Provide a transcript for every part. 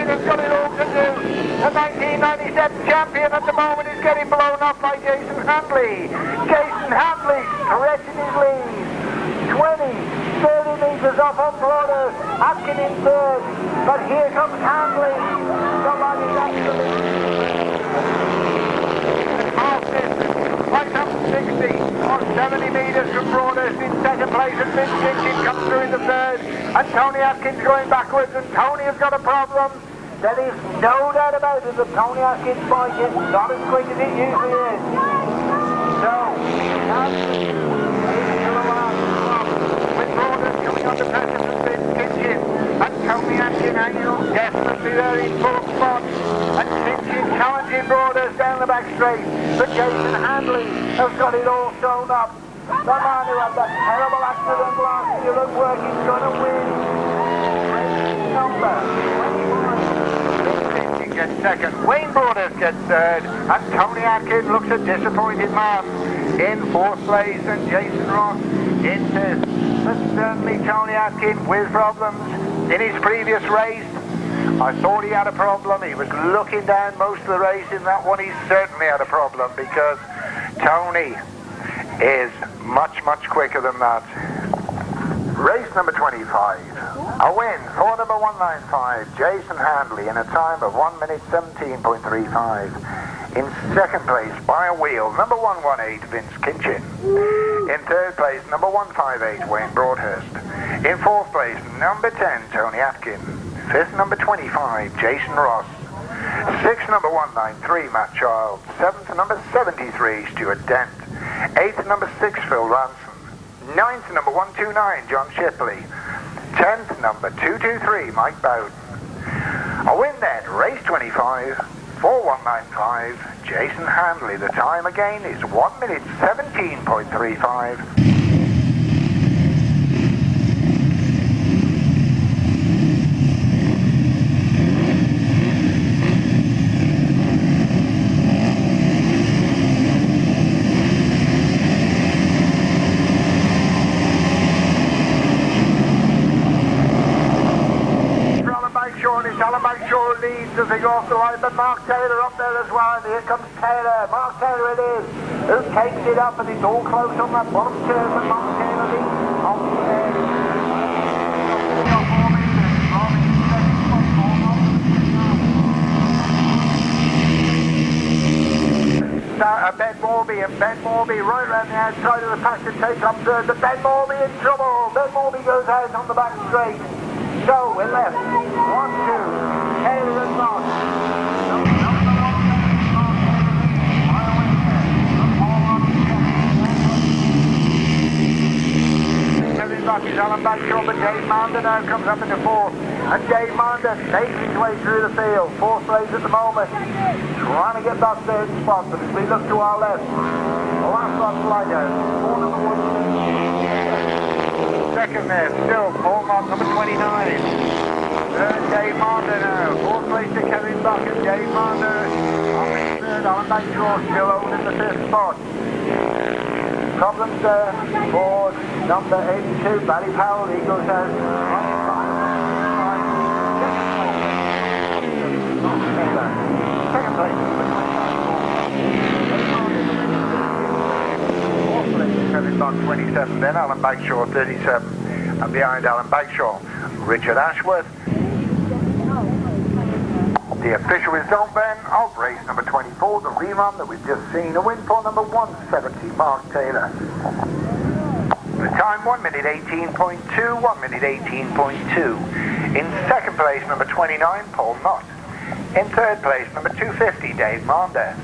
Atkin has got it all to do. The 1997 champion at the moment is getting blown up by Jason Handley. Jason Handley stretching his lead. 20, 30 metres off on Broadhurst. Atkin in third. But here comes Handley. Somebody's absolutely... Half distance, right up 60 or 70 metres from Broadhurst in second place, and Kinchin comes through in the third, and Tony Atkin's going backwards, and Tony has got a problem. There is no doubt about it that Tony Atkin's bike is not as quick as it usually is. So, with Broadhurst coming under pressure from Kinchin, and Tony Atkin hanging on definitely there in fourth spot, and Kinchin challenging Broadhurst down the back straight. But Jason Handley has got it all sewn up. The man who had that terrible accident last year at work is going to win. Number 21. Kinchin gets second, Wayne Broadhurst gets third, and Tony Atkin looks a disappointed man in fourth place, and Jason Ross in fifth. But certainly Tony Atkin with problems in his previous race. I thought he had a problem. He was looking down most of the race. In that one, he certainly had a problem, because Tony is much quicker than that. Race number 25. A win for number 195, Jason Handley, in a time of 1 minute 17.35. In second place, by a wheel, number 118, Vince Kinchin. In third place, number 158, Wayne Broadhurst. In fourth place, number 10, Tony Atkin. Fifth, number 25, Jason Ross. Sixth, number 193, Matt Child. Seventh, number 73, Stuart Dent. Eighth, number 6, Phil Ranson. Ninth, number 129, John Shipley. 10th, number 223, Mike Bowden. A win then, race 25, 4195, Jason Handley. The time again is 1 minute 17.35. Leads as they go off the line, but Mark Taylor up there as well, and here comes Taylor. Mark Taylor it is, who takes it up, and it's all close on that bottom turn, but Mark Taylor leads on the end. Ben Morbey, and Ben Morbey right around the outside of the pack to take up third, but Ben Morbey in trouble. Ben Morbey goes out on the back straight. So we're left 1, 2, Taylor and Knott. Kevin Buck is Alan Bagshaw, but Dave Mander now comes up into fourth, and Dave Mander makes his way through the field. Fourth place at the moment, trying to get that third spot, but as we look to our left, the last one slide out, 4 number 1. Second there, still Paul Mott, number 29. Third, Dave Mander now. Fourth place to Kevin Buck, and Dave Mander on the third. Alan Bagshaw still holding the fifth spot. Problems there for number 82, Barry Powell. He goes out. Second place. Kevin Buck 27, then Alan Bagshaw 37, and behind Alan Bagshaw, Richard Ashworth. The official result then of race number 24, the rerun that we've just seen, a win for number 170, Mark Taylor. The time 1 minute 18.2, 1 minute 18.2. In second place, number 29, Paul Knott. In third place, number 250, Dave Mander.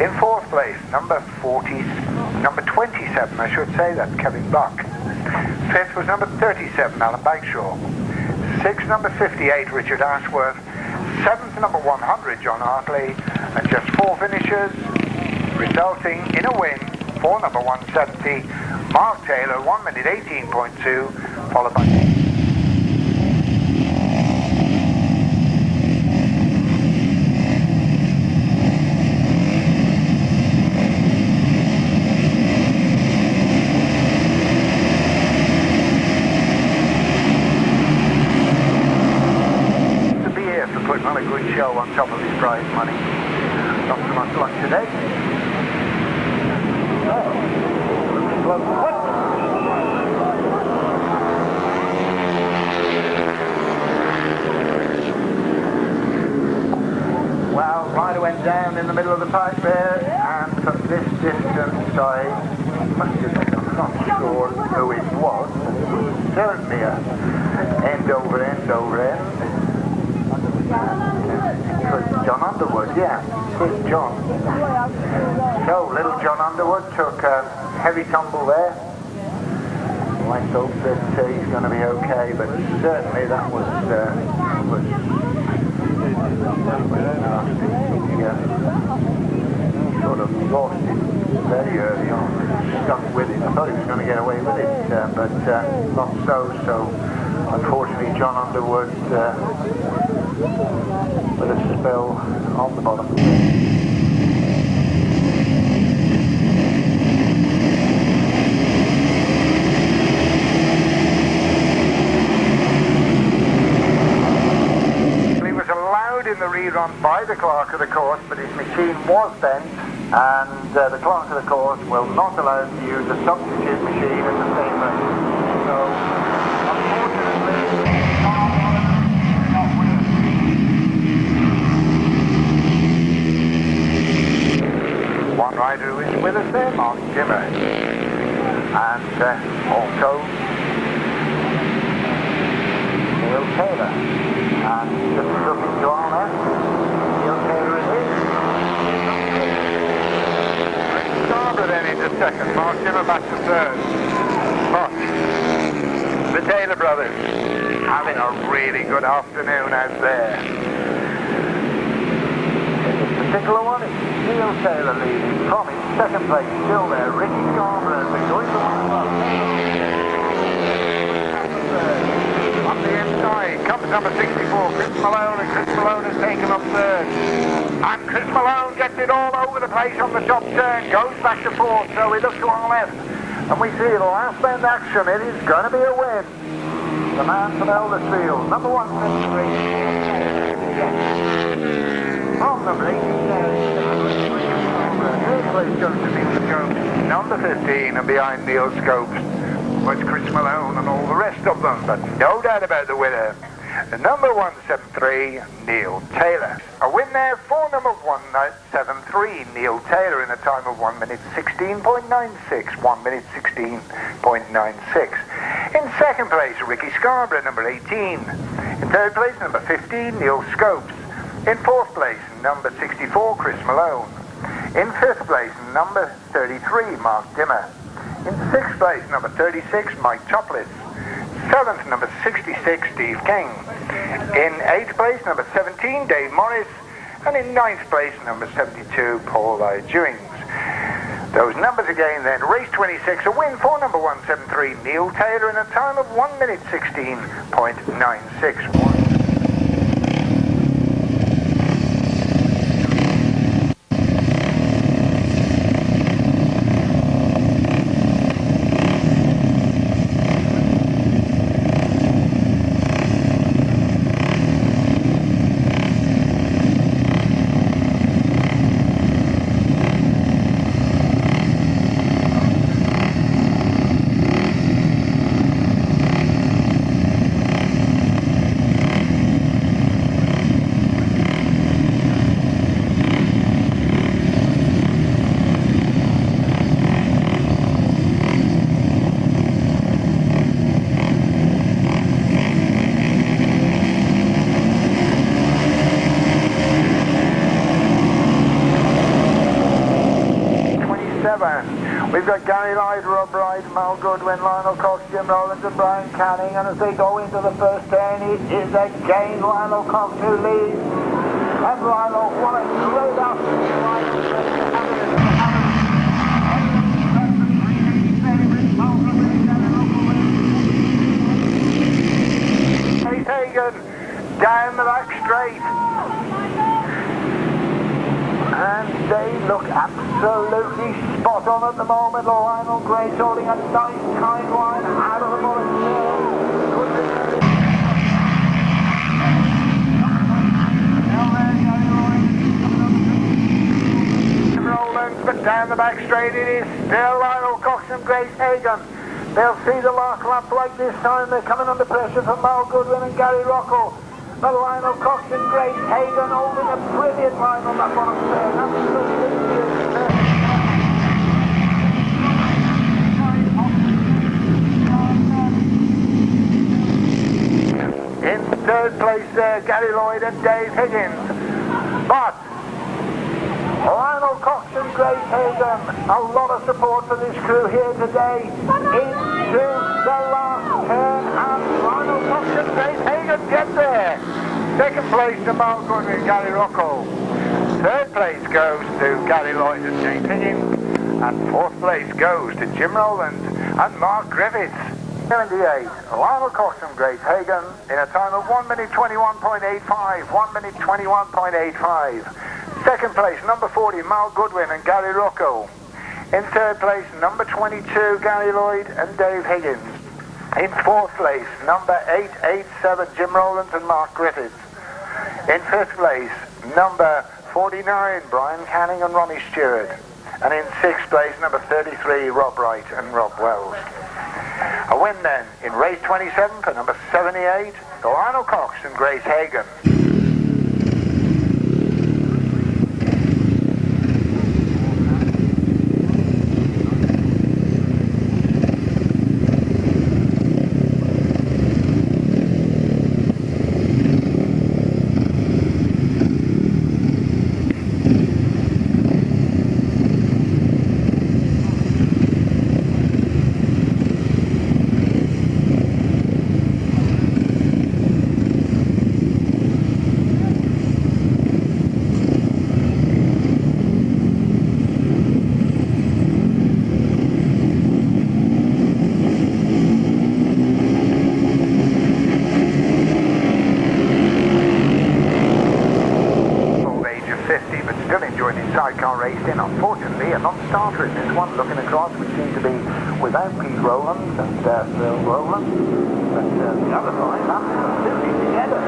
In fourth place, number 27, I should say that, Kevin Buck. Fifth was number 37, Alan Bagshaw. Sixth, number 58, Richard Ashworth. Seventh, number 100, John Hartley. And just 4 finishers, resulting in a win for number 170, Mark Taylor, 1 minute 18.2, followed by... show on top of his prize money. Not so much luck today. Well, rider went down in the middle of the pipe there, and from this distance I must admit I'm not sure who it was, but it was certainly a end over end over end. It was Jon Underwood, yeah, it was Jon. So little Jon Underwood took a heavy tumble there. Let's hope that he's going to be okay, but certainly that was sort of lost it very early on, stuck with it. I thought he was going to get away with it, but not so. So unfortunately Jon Underwood with a spill on the bottom. In the rerun by the clerk of the course, but his machine was bent, and the clerk of the course will not allow him to use a substitute machine in the same run. So, unfortunately, one rider who is with us there, Mark Jimmer, and also Neil Taylor. And just looking to our left, Neil Taylor it is. Scarboro then into second, Mark Jimmer back to third. But the Taylor brothers having a really good afternoon out there. This particular one is Neil Taylor leading from his second place, still there. Ricky Scarboro has been going to one up. On the inside comes number 64, Chris Malone, and Chris Malone has taken up third. And Chris Malone gets it all over the place on the top turn, goes back to fourth, so we look to our left. And we see the last bend action, it is going to be a win. The man from Eldersfield, number 173. From number 18, number 15, and behind Neil Scopes was Chris Malone and all the rest of them, but no doubt about the winner, the number 173, Neil Taylor. A win there for number 173, Neil Taylor, in a time of 1 minute 16.96, 1 minute 16.96. In second place, Ricky Scarborough, number 18. In third place, number 15, Neil Scopes. In fourth place, number 64, Chris Malone. In fifth place, number 33, Mark Dimmer. In sixth place, number 36, Mike Toplitz. Seventh, number 66, Steve King. In eighth place, number 17, Dave Morris. And in ninth place, number 72, Paul Dewings. Those numbers again then, race 26, a win for number 173, Neil Taylor, in a time of 1 minute 16.96. 27. We've got Gary Lyder, Rob Wright, Mal Goodwin, Lionel Cox, Jim Rowlands and Brian Canning, and as they go into the first turn, it is again Lionel Cox who leads. And Lionel, what a great afternoon. Hagen down the back straight, and they look absolutely spot on at the moment. Lionel Grace holding a nice kind line out of the bottom. Now the back straight. It is still Lionel Cox and Grace Hagan. They'll see the last lap like this time. They're coming under pressure from Mal Goodwin and Gary Rocco. But Lionel Cox and Grace Hagan holding a brilliant line on that bottom turn. In third place there, Gary Lloyd and Dave Higgins. But Lionel Cox and Grace Hagan, a lot of support for this crew here today. Into the last turn, and Lionel Cox and Grace Hagan get there. Second place to Mal Goodwin and Gary Rocco. Third place goes to Gary Lloyd and James Higgins. And fourth place goes to Jim Rowland and Mark Griffiths. 78, Lionel Cox and Grace Hagan in a time of 1 minute 21.85, 1 minute 21.85. Second place, number 40, Mal Goodwin and Gary Rocco. In third place, number 22, Gary Lloyd and Dave Higgins. In fourth place, number 887, Jim Rowlands and Mark Griffiths. In fifth place, number 49, Brian Canning and Ronnie Stewart. And in sixth place, number 33, Rob Wright and Rob Wells. A win then in race 27 for number 78, Lionel Cox and Grace Hagan. Unfortunately, a non-starter in this one, looking across, we seem to be without Pete Rowland and Phil Rowland, but the other line, that's completely together.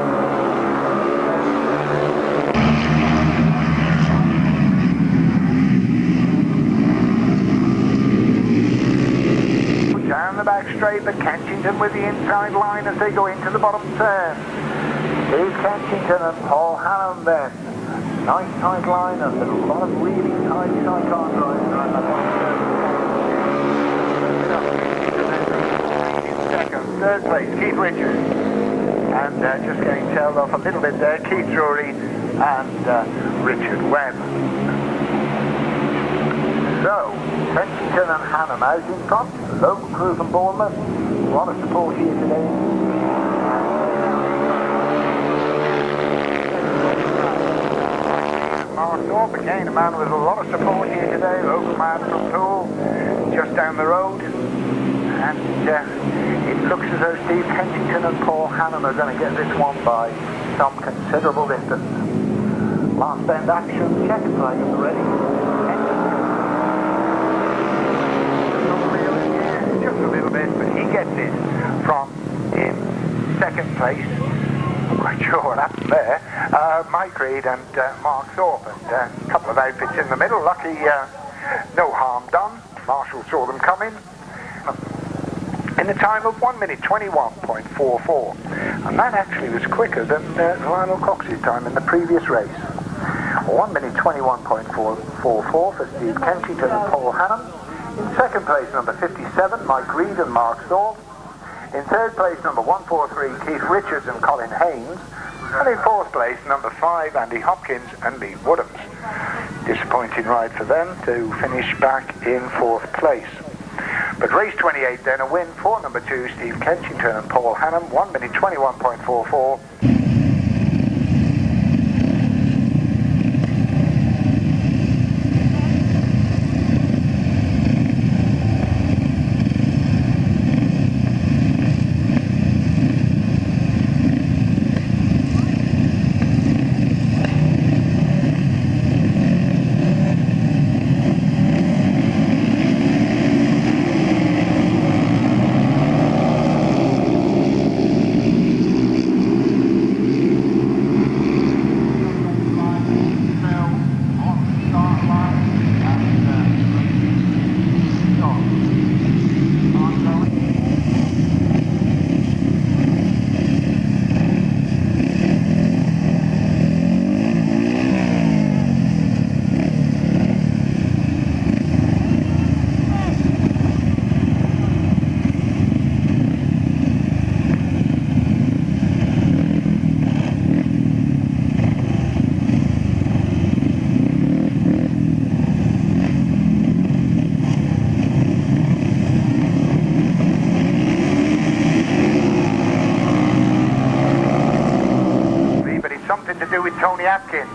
Down the back straight, but Kensington with the inside line as they go into the bottom turn. Here's Kensington and Paul Hannum then. Nice tight line and a lot of really tight sidecar drives around that one. In second, third place, Keith Richards. And just getting tailed off a little bit there, Keith Drury and Richard Webb. So, Kensington and Hannum out in front. Local crew from Bournemouth. A lot of support here today. Marthorpe, again, a man with a lot of support here today, local man from Poole, just down the road. And it looks as though Steve Kensington and Paul Hannum are going to get this one by some considerable distance. Last bend action, check flag ready. Just a little bit, but he gets it from in second place. I'm quite sure what happened there. Mike Reed and Mark Thorpe, and a couple of outfits in the middle. Lucky, no harm done. Marshall saw them coming. In the time of 1 minute 21.44, and that actually was quicker than Lionel Cox's time in the previous race. 1 minute 21.44 for Steve Kensington and Paul Hannum. In second place, number 57, Mike Reed and Mark Thorpe. In third place, number 143, Keith Richards and Colin Haynes. And in fourth place, number 5, Andy Hopkins and Lee Woodhams. Disappointing ride for them to finish back in fourth place. But race 28 then, a win for number 2, Steve Kensington and Paul Hannum, 1 minute 21.44. do with Tony Atkin.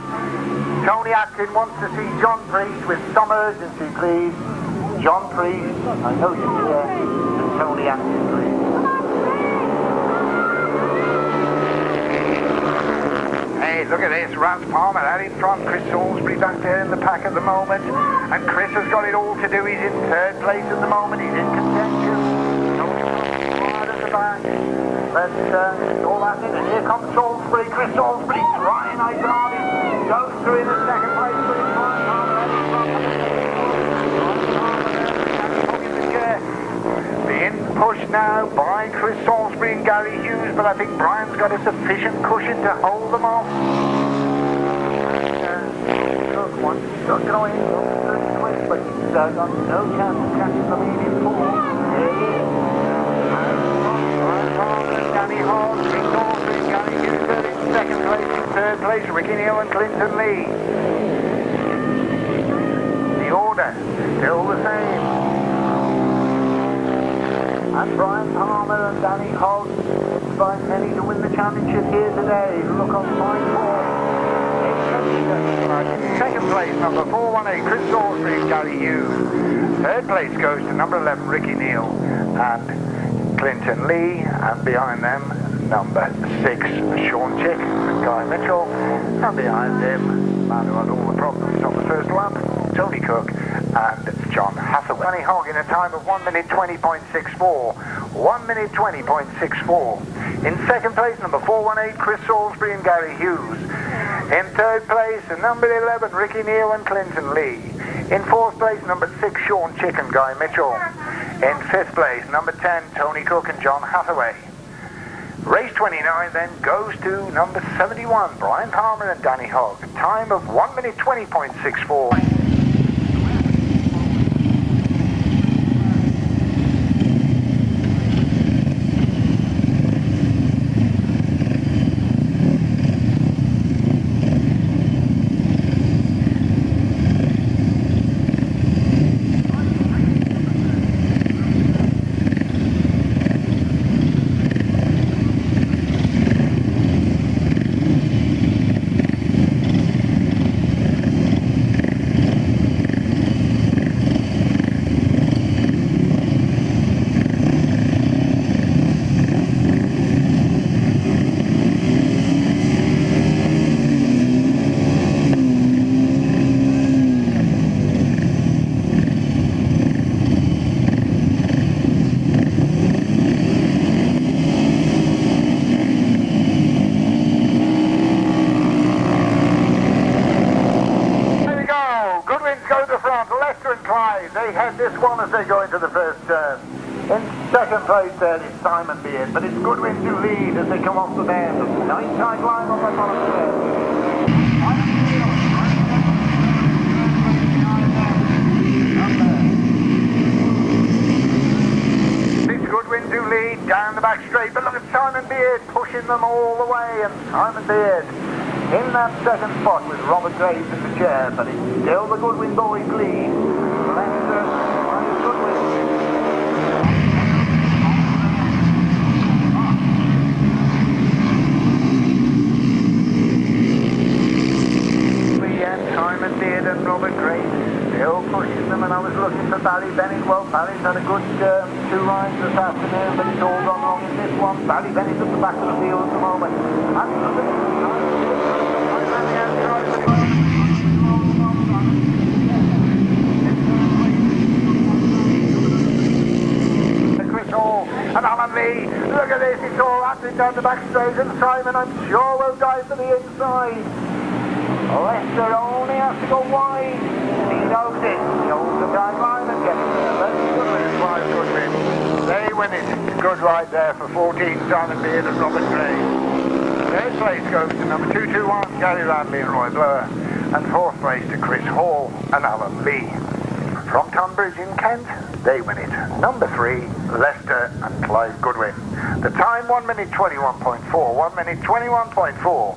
Tony Atkin wants to see John Priest with some urgency, please. John Priest, I know you're here. And Tony Atkin, please. Hey, look at this. Rance Palmer out in front. Chris Salisbury back there in the pack at the moment. And Chris has got it all to do. He's in third place at the moment. He's in contention. Hard at the back. But all that in. And here comes Salisbury. Chris Salisbury trying hard. Goes through in the second place. Being pushed now by Chris Salisbury and Gary Hughes, but I think Brian's got a sufficient cushion to hold them off. Good one. He's got going quick, but he's got no chance of catching the lead in four. Danny Hall, Chris Salisbury, Gary Hughes in second place, in third place, Ricky Neal and Clinton Lee. The order still the same. And Brian Palmer and Danny Hogg find many to win the championship here today. Look on line 4. Second place, number 418, Chris Salisbury and Gary Hughes. Third place goes to number 11, Ricky Neal and Clinton Lee. And behind them, number 6, Sean Chick and Guy Mitchell. And behind him, man who had all the problems on the first lap, Tony Cook and John Hathaway. Danny Hogg in a time of 1 minute 20.64. 1 minute 20.64. In second place, number 418, Chris Salisbury and Gary Hughes. In third place, number 11, Ricky Neal and Clinton Lee. In fourth place, number 6, Sean Chick and Guy Mitchell. In fifth place, number 10, Tony Cook and John Hathaway. Race 29 then goes to number 71, Brian Palmer and Danny Hogg. Time of 1 minute 20.64. They head this one as they go into the first turn. In second place there is Simon Beard, but it's Goodwin to lead as they come off the bend. Nice tight line on the bottom stretch. It's Goodwin to lead down the back straight, but look at Simon Beard pushing them all the way, and Simon Beard in that second spot with Robert Graves in the chair, but it's still the Goodwin boys lead. Simon Beard and Robert Graves still pushing them, and I was looking for Barry Bennett. Well, Barry's had a good 2 rides this afternoon, but it's all gone wrong in this one. Barry Bennett's at the back of the field at the moment. Chris Hall and Alan Lee. Look at this, it's all happening down the back straight, and Simon, I'm sure, will dive for the inside. Lester only has to go wide. He knows it. He holds the guideline and gets it. They win it. Good ride there for 14, Simon Beard and Robert Graves. Third place goes to number 221, Gary Radley and Roy Blower. And fourth place to Chris Hall and Alan Lee. From Tonbridge in Kent, they win it. Number 3, Lester and Clive Goodwin. The time 1 minute 21.4. 1 minute 21.4.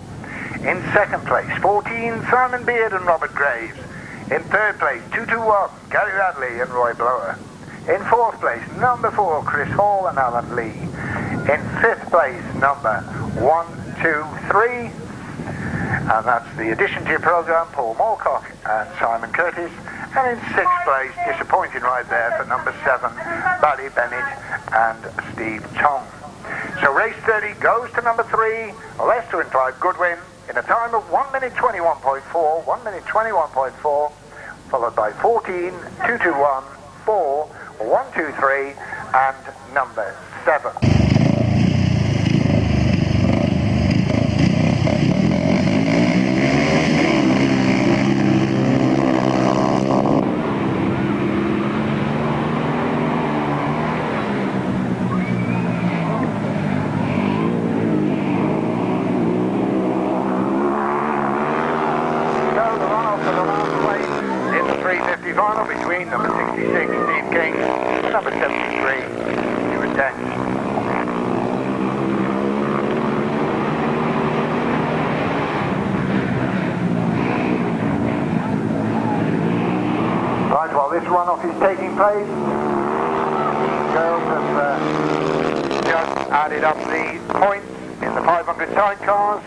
In second place, 14, Simon Beard and Robert Graves. In third place, 221, Gary Radley and Roy Blower. In fourth place, number 4, Chris Hall and Alan Lee. In fifth place, number 1, 2, 3, And that's the addition to your programme, Paul Moorcock and Simon Curtis. And in 6th place, disappointing right there for number 7, Barry Bennett and Steve Tong. So race 30 goes to number 3, Leicester and Clive Goodwin, in a time of 1 minute 21.4, 1 minute 21.4, followed by 14, 221, 4, 123, and number 7. Final between number 66, Steve King, and number 73, Uddens. Right, while this runoff is taking place, girls have just added up the points in the 500 sidecars,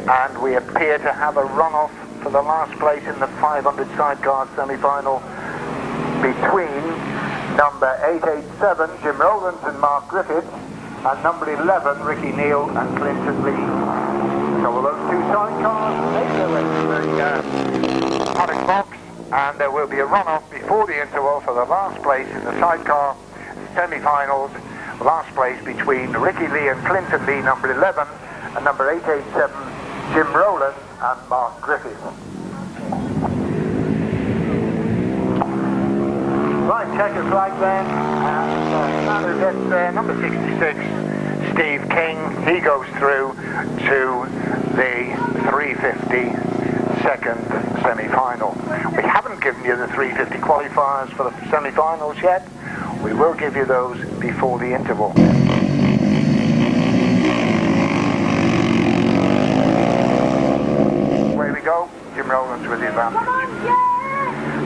and we appear to have a runoff for the last place in the 500 sidecar semi-final between number 887 Jim Rowlands and Mark Griffiths and number 11 Ricky Neal and Clinton Lee. So will those two sidecars make their way to the paddock box, and there will be a runoff before the interval for the last place in the sidecar semi-finals. Last place between Ricky Lee and Clinton Lee, number 11, and number 887 Jim Rowlands and Mark Griffiths. Right, checker flag then, and gets number 66, Steve King. He goes through to the 350 second semi-final. We haven't given you the 350 qualifiers for the semi-finals yet. We will give you those before the interval. Away we go, Jim Rowlands with the advantage.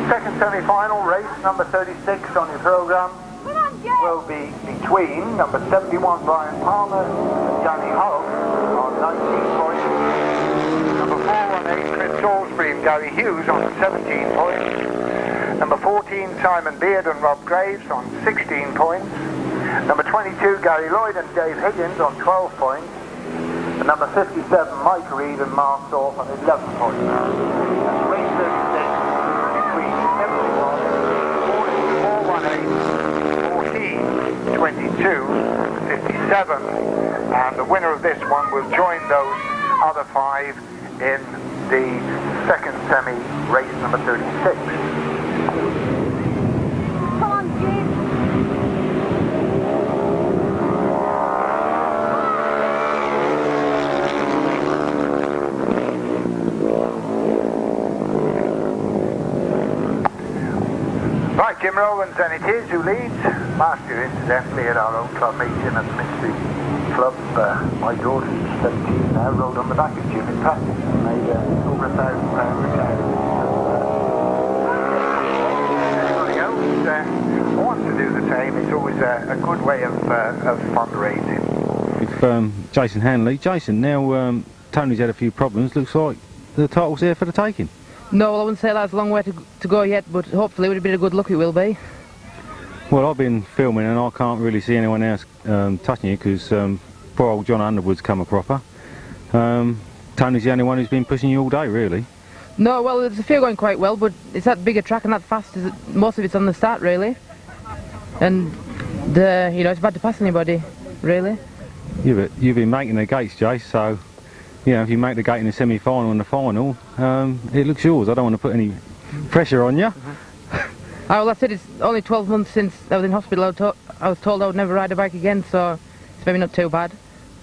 Second semi-final, race number 36 on your programme will be between number 71 Brian Palmer and Danny Hull on 19 points. Number 418 Chris Salisbury and Gary Hughes on 17 points. Number 14 Simon Beard and Rob Graves on 16 points. Number 22 Gary Lloyd and Dave Higgins on 12 points. And number 57 Mike Reed and Mark Thorpe on 11 points. Race 36 between 418, 22, 57, and the winner of this one will join those other 5 in the second semi, race number 36. Come on, Jim. Right, Jim Rowlands then it is who leads. Last year, incidentally, at our own club meeting at the Ministry Club, my daughter, 17 now, rode on the back of Jim in practice and made over £1,000 return. Anybody else wants to do the same, it's always a good way of fundraising. With Jason Handley. Jason, now Tony's had a few problems, looks like the title's there for the taking. No, well, I wouldn't say that's a long way to go yet, but hopefully with a bit of good luck it will be. Well, I've been filming and I can't really see anyone else touching you because poor old Jon Underwood's come a cropper. Tony's the only one who's been pushing you all day, really. No, well, there's a few going quite well, but it's that bigger track and that fast, most of it's on the start, really. And, you know, it's bad to pass anybody, really. You've been making the gates, Jace, so, you know, if you make the gate in the semi-final and the final, it looks yours. I don't want to put any pressure on you. Oh, well, that's it. It's only 12 months since I was in hospital. I was told I would never ride a bike again, so it's maybe not too bad.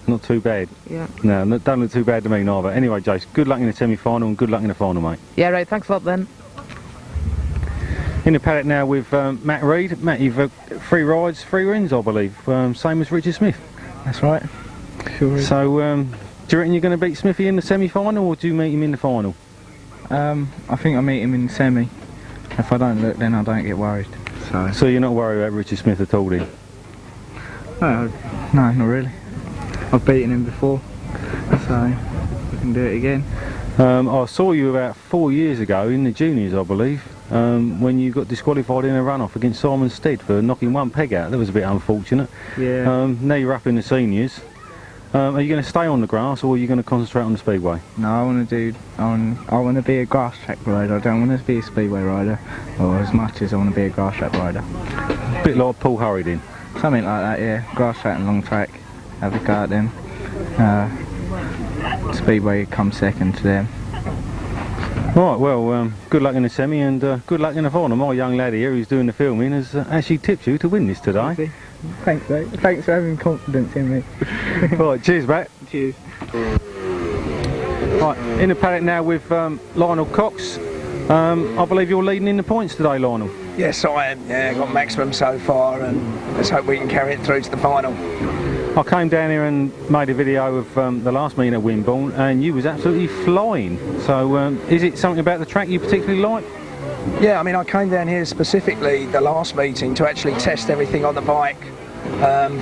Not too bad? Yeah. No, don't look too bad to me neither. Anyway, Jace, good luck in the semi-final and good luck in the final, mate. Yeah, right. Thanks a lot, then. In the paddock now with Matt Reid. Matt, you've 3 rides, 3 wins, I believe. Same as Richard Smith. That's right. Sure. So, do you reckon you're going to beat Smithy in the semi-final, or do you meet him in the final? I think I meet him in the semi. If I don't look, then I don't get worried. So you're not worried about Richard Smith at all, then? No, not really. I've beaten him before, so we can do it again. I saw you about 4 years ago in the juniors, I believe, when you got disqualified in a run-off against Simon Stead for knocking one peg out. That was a bit unfortunate. Yeah. Now you're up in the seniors. Are you going to stay on the grass, or are you going to concentrate on the speedway? No, I want to be a grass track rider. I don't want to be a speedway rider, or as much as I want to be a grass track rider. A bit like Paul Hurried. Something like that, yeah. Grass track and long track. Have a go at them. Speedway comes second to them. Right, well, good luck in the semi and good luck in the final. My young lad here who's doing the filming has actually tipped you to win this today. Thanks, mate. Thanks for having confidence in me. Right, cheers, Matt. Cheers. Right, in the paddock now with Lionel Cox. I believe you're leading in the points today, Lionel. Yes, I am. Yeah, got maximum so far, and let's hope we can carry it through to the final. I came down here and made a video of the last meeting at Wimborne, and you was absolutely flying. So, is it something about the track you particularly like? Yeah, I mean, I came down here specifically the last meeting to actually test everything on the bike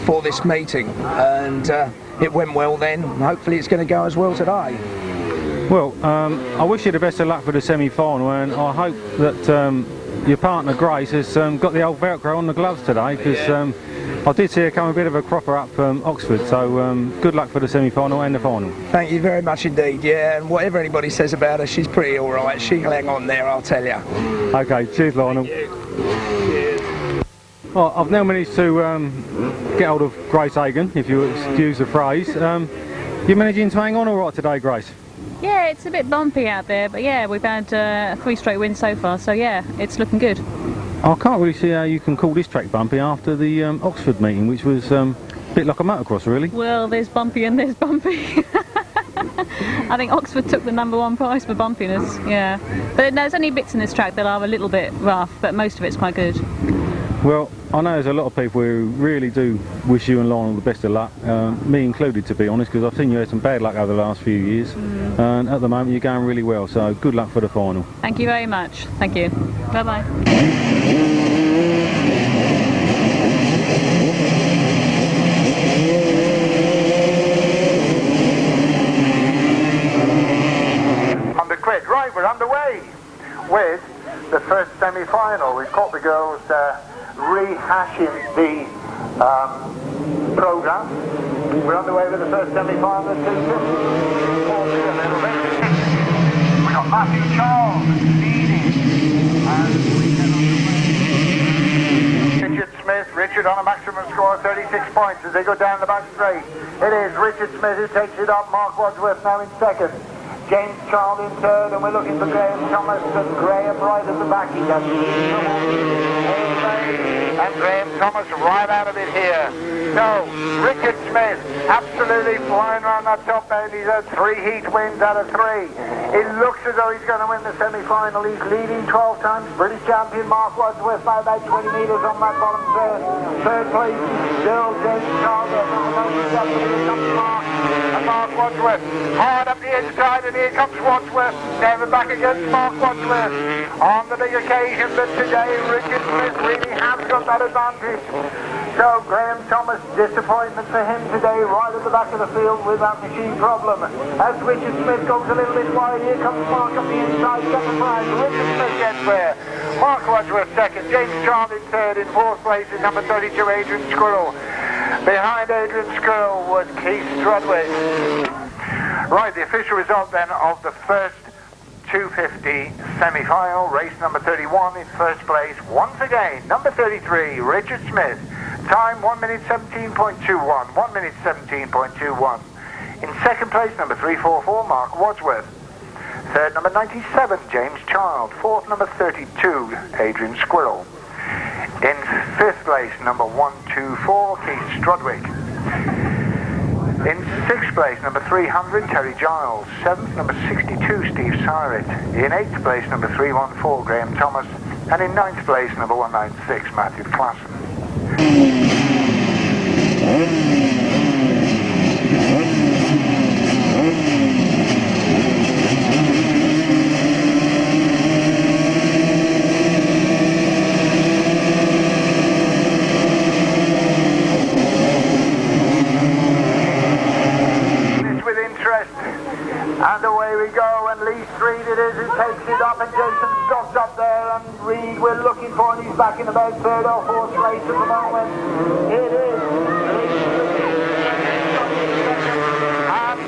for this meeting, and it went well then. Hopefully it's going to go as well today. Well, I wish you the best of luck for the semi-final, and I hope that your partner Grace has got the old Velcro on the gloves today, because I did see her come a bit of a cropper up from Oxford, so good luck for the semi-final and the final. Thank you very much indeed, yeah, and whatever anybody says about her, she's pretty alright. She'll hang on there, I'll tell you. Okay, cheers, Lionel. Well, I've now managed to get hold of Grace Hagan, if you excuse the phrase. You managing to hang on all right today, Grace? Yeah, it's a bit bumpy out there, but yeah, we've had 3 straight wins so far, so yeah, it's looking good. I can't really see how you can call this track bumpy after the Oxford meeting, which was a bit like a motocross, really. Well, there's bumpy and there's bumpy. I think Oxford took the #1 prize for bumpiness, yeah. But there's only bits in this track that are a little bit rough, but most of it's quite good. Well, I know there's a lot of people who really do wish you and Lionel the best of luck, me included, to be honest, because I've seen you had some bad luck over the last few years, and at the moment you're going really well, so good luck for the final. Thank you very much. Thank you. Bye-bye. On the grid, right, we're underway with the first semi-final. We've caught the girls rehashing the programme. We're underway with the first semi-final at Kinchin. We've got Matthew Charles leading as we get underway. Richard Smith, Richard on a maximum score of 36 points as they go down the back straight. It is Richard Smith who takes it up, Mark Wadsworth now in second. James Charles in third, and we're looking for Graham Thomas and Graham right at the back. He does and Graham Thomas right out of it here. So, Richard Smith absolutely flying around that top end. He's had 3 heat wins out of 3. It looks as though he's going to win the semi-final. He's leading 12 times. British champion Mark Wadsworth by about 20 metres on that bottom third. Third place is still James Charles. Here comes Mark. And Mark Wadsworth hard up the inside, and here comes Wadsworth. Never back against Mark Wadsworth on the big occasion, but today Richard Smith really has got that advantage. So Graham Thomas, disappointment for him today, right at the back of the field with that machine problem. As Richard Smith goes a little bit wide, here comes Mark up the inside, second prize. Richard Smith gets there. Mark Wadsworth second, James Charles in third, in fourth place is number 32, Adrian Squirrel. Behind Adrian Squirrel was Keith Strudwick. Right, the official result then of the first 250 semi-final, race number 31 in first place. Once again, number 33, Richard Smith. Time 1 minute 17.21. 1 minute 17.21. In second place, number 344, Mark Wadsworth. Third, number 97, James Child. Fourth, number 32, Adrian Squirrel. In fifth place, number 124, Keith Strudwick. In sixth place, number 300, Terry Giles. Seventh, number 62, Steve Syret. In eighth place, number 314, Graham Thomas. And in ninth place, number 196, Matthew Klassen. Broadhurst. And away we go, and Lee Street it is who takes it up, and Jason Stott's up there, and Reed we're looking for, and he's back in about third or fourth place at the moment. It is Lee Street. And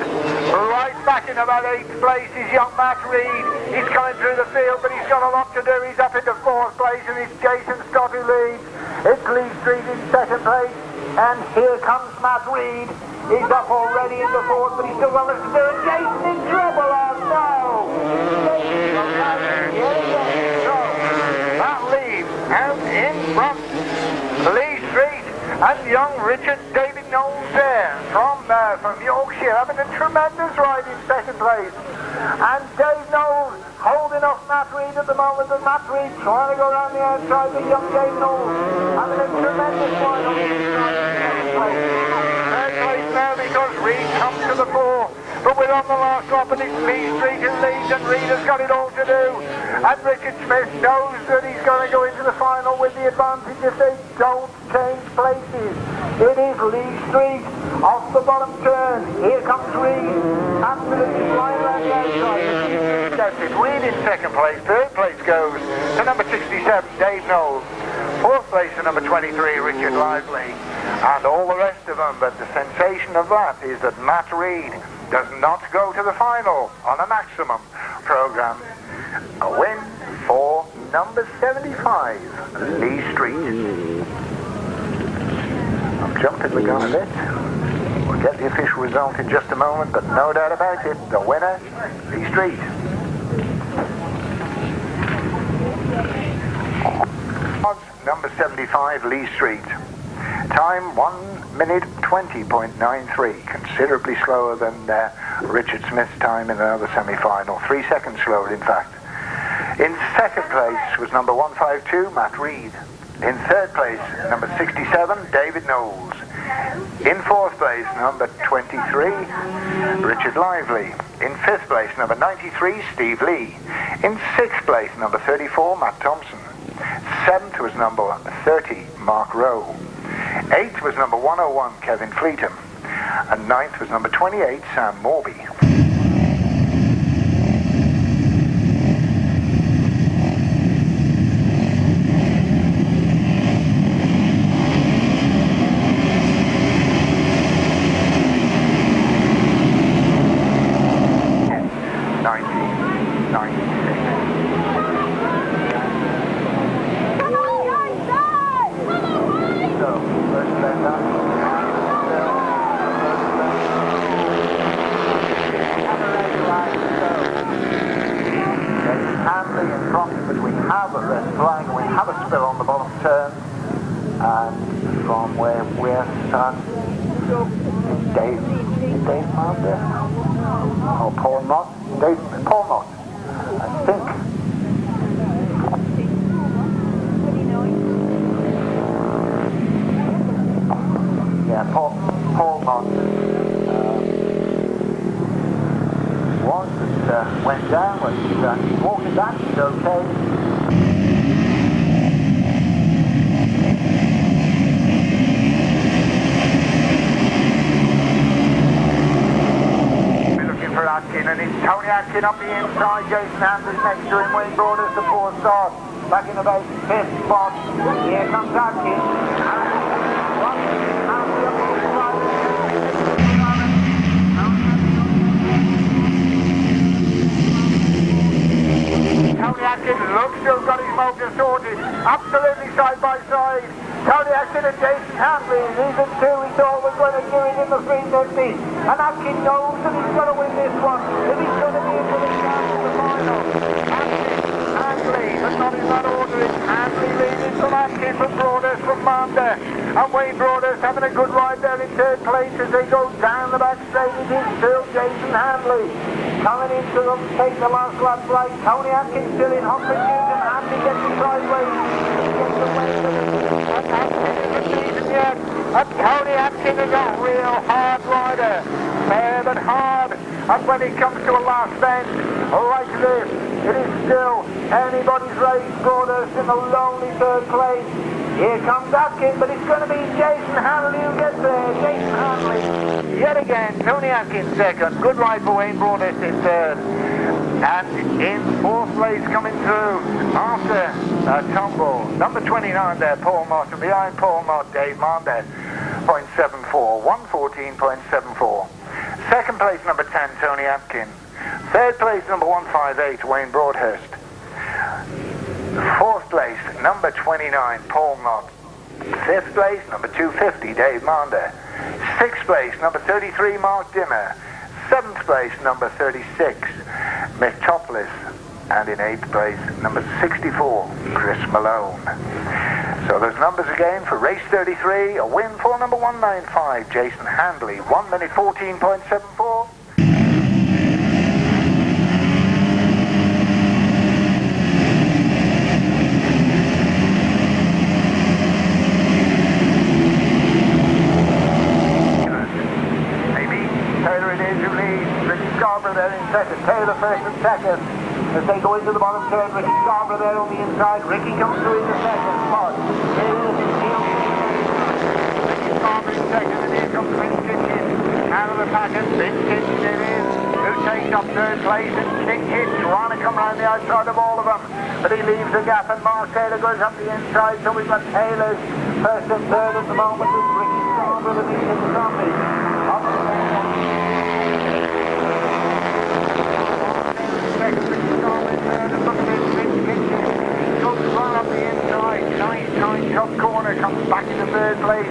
right back in about 8th place is young Matt Reed. He's coming through the field, but he's got a lot to do. He's up into 4th place, and it's Jason Stott who leads. It's Lee Street in 2nd place, and here comes Matt Reed. He's up already in the 4th, but he's still got to do it. Jason in trouble, oh no! So, that leaves out in front Lee Street and young Richard David Knowles there from Yorkshire, having a tremendous ride in 2nd place. And Dave Knowles holding off Matt Reed at the moment, and Matt Reed trying to go around the outside, but young Dave Knowles having a tremendous ride on the inside in 2nd place. 3rd place now because Reed comes to the fore. But we're on the last lap, and it's Lee Street who leads, and Reed has got it all to do. And Richard Smith knows that he's going to go into the final with the advantage if they don't change places. It is Lee Street off the bottom turn. Here comes Reed. Absolutely flying around the outside. That's it. Reed in 2nd place. 3rd place goes to number 67, Dave Knowles. 4th place to number 23, Richard Lively. And all the rest of them. But the sensation of that is that Matt Reed does not go to the final on a maximum program. A win for number 75, Lee Street. I'm jumping the gun a bit. We'll get the official result in just a moment, but no doubt about it, the winner, Lee Street. Number 75, Lee Street. Time 1 minute 20.93, considerably slower than Richard Smith's time in another semi-final. 3 seconds slower, in fact. In 2nd place was number 152, Matt Reed. In 3rd place, number 67, David Knowles. In 4th place, number 23, Richard Lively. In 5th place, number 93, Steve Lee. In 6th place, number 34, Matt Thompson. 7th was number 30, Mark Rowe. 8th was number 101, Kevin Fleetham. And 9th was number 28, Sam Morbey. Went down, but he's walking back, he's okay. We're looking for Atkin, and it's Tony Atkin up the inside. Jason Handley next to him. Wayne Broadhurst the 4th start, back in about 5th spot. Here comes Atkin. Tony Atkin looks to have got his motor sorted, absolutely side by side. Tony Atkin and Jason Handley, these are two he thought was going to do it in the 350. And Atkin knows that he's going to win this one, if he's going to be into the chance of the final. Atkin, Handley, but not in that order. It's Handley leading from Atkin, from Broadhurst, from Mander. And Wayne Broadhurst having a good ride there in 3rd place as they go down the back straight. It is still Jason Handley. Coming into them, take the last lap right. Tony Atkin still in Humphrey Newton. Handley gets it sideways. He gets away from it. And Atkin isn't beaten yet. And Tony Atkin has got real hard rider, fair but hard, and when it comes to a last bend, right to this, it is still anybody's race. Broadhurst in the lonely third place. Here comes Atkin, but it's going to be Jason Handley who gets there. Jason Handley, yet again, Tony Atkin second. Good ride for Wayne Broadhurst in third. And in fourth place coming through after a tumble, number 29 there, Paul Mott, and behind Paul Mott, Dave Mander, 0.74, 114.74. Second place, number 10, Tony Atkin. Third place, number 158, Wayne Broadhurst. Fourth place, number 29, Paul Knott. Fifth place, number 250, Dave Mander. Sixth place, number 33, Mark Dimmer. Seventh place, number 36, Mick Topless. And in eighth place, number 64, Chris Malone. So those numbers again for race 33, a win for number 195, Jason Handley, 1 minute 14.74. Scarboro there in second, Taylor first and second. As they go into the bottom turn, Ricky Scarboro there on the inside. Ricky comes through in the second spot. Ricky Scarboro in second, and here comes Kinchin out of the packet. Kinchin it is, who takes up third place, and Kinchin trying to come round the outside of all of them. But he leaves the gap, and Mark Taylor goes up the inside, so we've got Taylor's first and third at the moment with Ricky Scarboro the lead in the zombie. Up to the top corner, comes back into third place,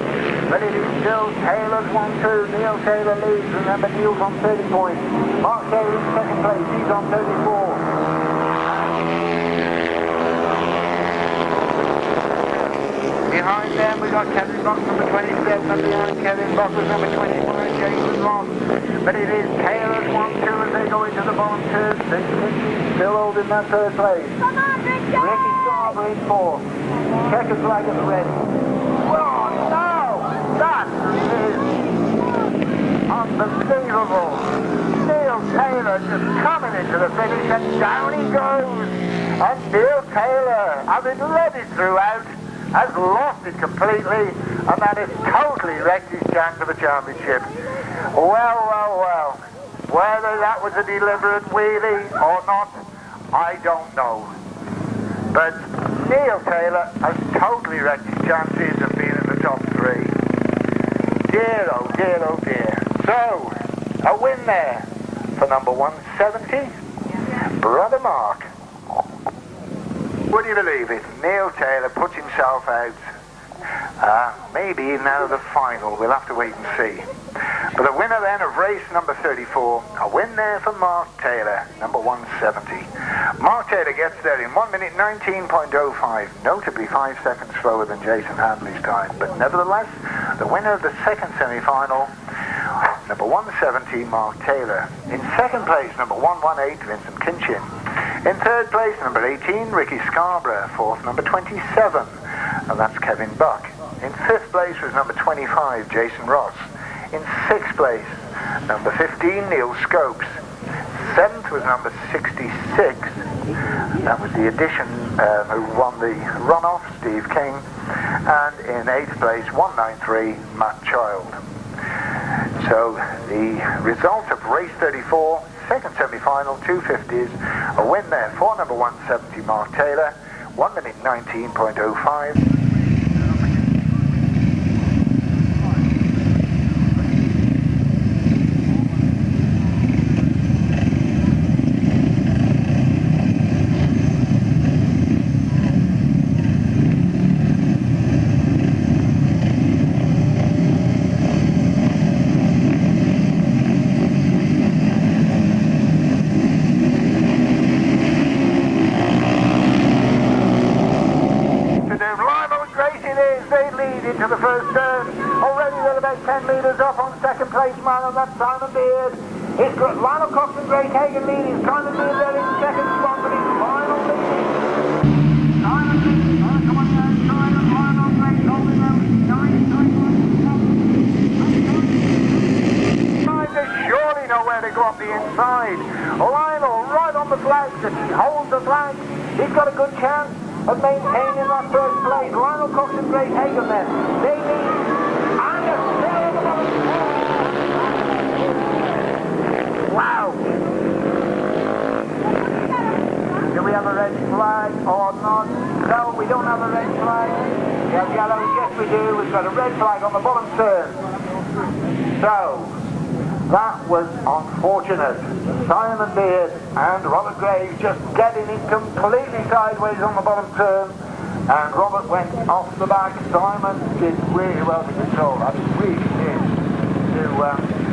but it is still Taylor's 1-2. Neil Taylor leads. Remember, Neil's on 30 points. Mark Taylor in second place, he's on 34. Behind them we got Kevin Box number 27, and behind Kevin Box was number 25, Jason Ross. But it is Taylor's 1-2 as they go into the bottom turn. Still holding that third place. Come on, Ricky! Ricky Scarboro in fourth. Checkered flag at the ready. Oh no! That is unbelievable. Neil Taylor just coming into the finish, and down he goes. And Neil Taylor, having led it throughout, has lost it completely, and that has totally wrecked his chance of a championship. Well. Whether that was a deliberate wheelie or not, I don't know. But Neil Taylor has totally wrecked his chances of being in the top three. Dear, oh dear, oh dear. So, a win there for number 170, Brother Mark. Would you believe it? Neil Taylor puts himself out. Maybe even out of the final. We'll have to wait and see. But the winner then of race number 34, a win there for Mark Taylor, number 170. Mark Taylor gets there in 1 minute 19.05, notably 5 seconds slower than Jason Handley's time. But nevertheless, the winner of the second semi-final, number 170, Mark Taylor. In second place, number 118, Vincent Kinchin. In third place, number 18, Ricky Scarboro. Fourth, number 27, and that's Kevin Buck. In fifth place was number 25, Jason Ross. In sixth place, number 15, Neil Scopes. Seventh was number 66. That was the addition who won the runoff, Steve King. And in eighth place, 193, Matt Child. So the result of race 34, second semi-final, 250s, a win there for number 170, Mark Taylor, 1 minute 19.05. Into the first turn. Already they're about 10 metres up on second place man, and that's Simon Beard. It's got Lionel Cox and Greg Hagan leading. Simon Beard there in second spot, but his final lead. Simon Beard, come on the outside, and Lionel Greg holding them. 9 seconds. inside. Lionel right on the flag, he holds the flag. He's got a good chance of maintaining that first place. Lionel Cox and Grace Hagan then. They lead. And a still on the bottom. Wow. Do we have a red flag or not? No, we don't have a red flag. We have yellow. Yes, we do. We've got a red flag on the bottom turn. So, that was unfortunate. Simon Beard and Robert Graves just getting it completely sideways on the bottom turn, and Robert went off the back. Simon did really well to control that. He really did to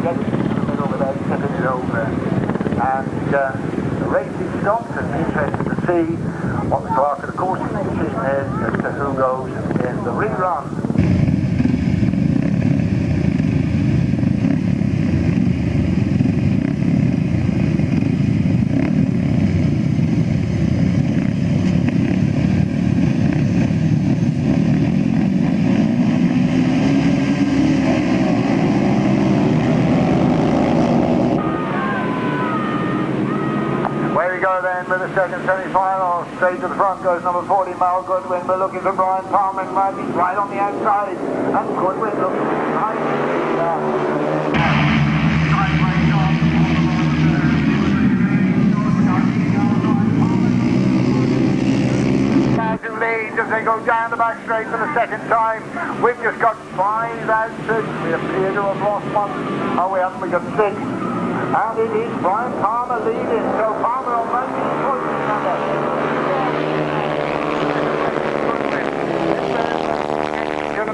get it into the middle without tipping it over. And the race is stopped, and it's interesting to see what the clerk of the course decision is as to who goes in the rerun. With the second semi-final, straight to the front goes number 40, Mal Goodwin. We're looking for Brian Palmer and Radley right on the outside, and Goodwin looks nice. Leads as they go down the back straight for the second time. We've just got 5 outside. We appear to have lost one. Oh, we haven't. We got 6. And it is Brian Palmer leading. So Palmer on 19 points.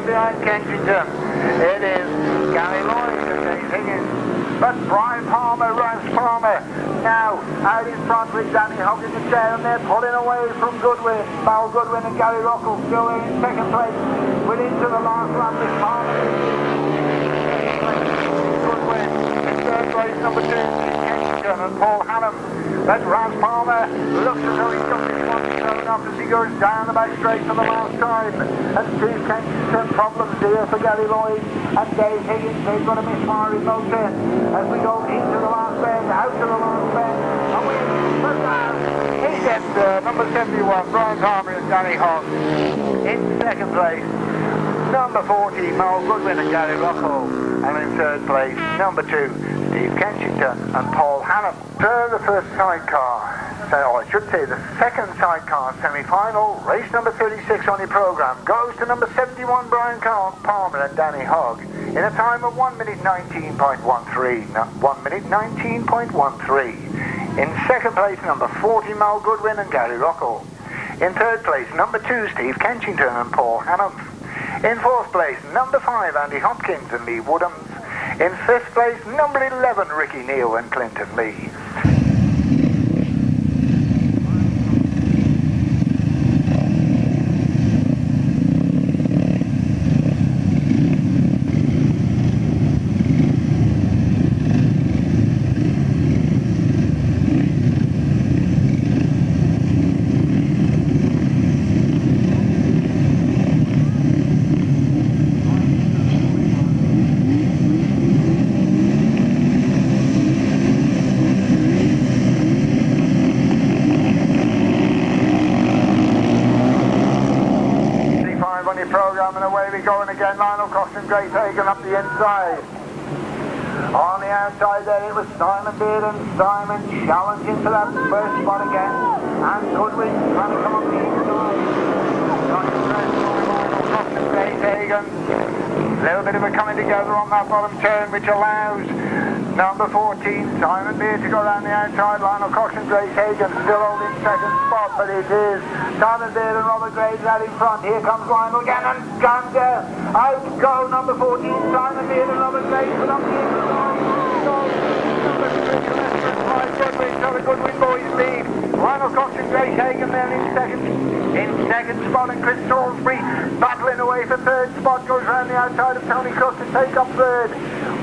Behind Kinchin. It is Gary Lloyd and Dave Higgins. But Brian Palmer runs Palmer. Now out in front with Danny Hogg in the chair, and they're pulling away from Goodwin. Mal Goodwin and Gary Rockle still in second place. We're into the last lap with Palmer. Goodwin in third place, number 2, Kinchin and Paul Hannum. But Raz Palmer looks as though he's got this one thrown up as he goes down the back straight for the last time. And Steve Kinchin, problems here for Gary Lloyd and Dave Higgins. They've got a misfiring motor as we go into the last bend, out to the last bend. And we he gets number 71, Brian Palmer and Danny Hogg. In second place, number 40, Mal Goodwin and Gary Rockall. And in third place, number 2, Steve Kensington and Paul Hannum. The first sidecar, or I should say the second sidecar semi-final, race number 36 on your programme, goes to number 71, Brian Palmer and Danny Hogg, in a time of 1 minute 19.13. 1 minute 19.13. In second place, number 40, Mal Goodwin and Gary Rockall. In third place, number 2, Steve Kensington and Paul Hannum. In fourth place, number 5, Andy Hopkins and Lee Woodhams. In fifth place, number 11, Ricky Neal and Clinton Lee. Grace Hagan up the inside. On the outside there it was Simon Beard and Simon challenging for that first spot again. And Goodwin trying to come up the inside. Grace Hagan. A little bit of a coming together on that bottom turn, which allows number 14, Simon Beard, to go around the outside. Lionel Cox and Grace Hagan still holding second spot, but it is Simon Beard and Robert Graves out in front. Here comes Lionel again and comes there. Out go number 14, Simon Beard and Robert Graves, but up the inside. So the Goodwin boys lead. Lionel Cox and Grace Hagan there in second. In second spot, and Chris Salisbury battling away for third spot, goes round the outside of Tony Cook to take up third.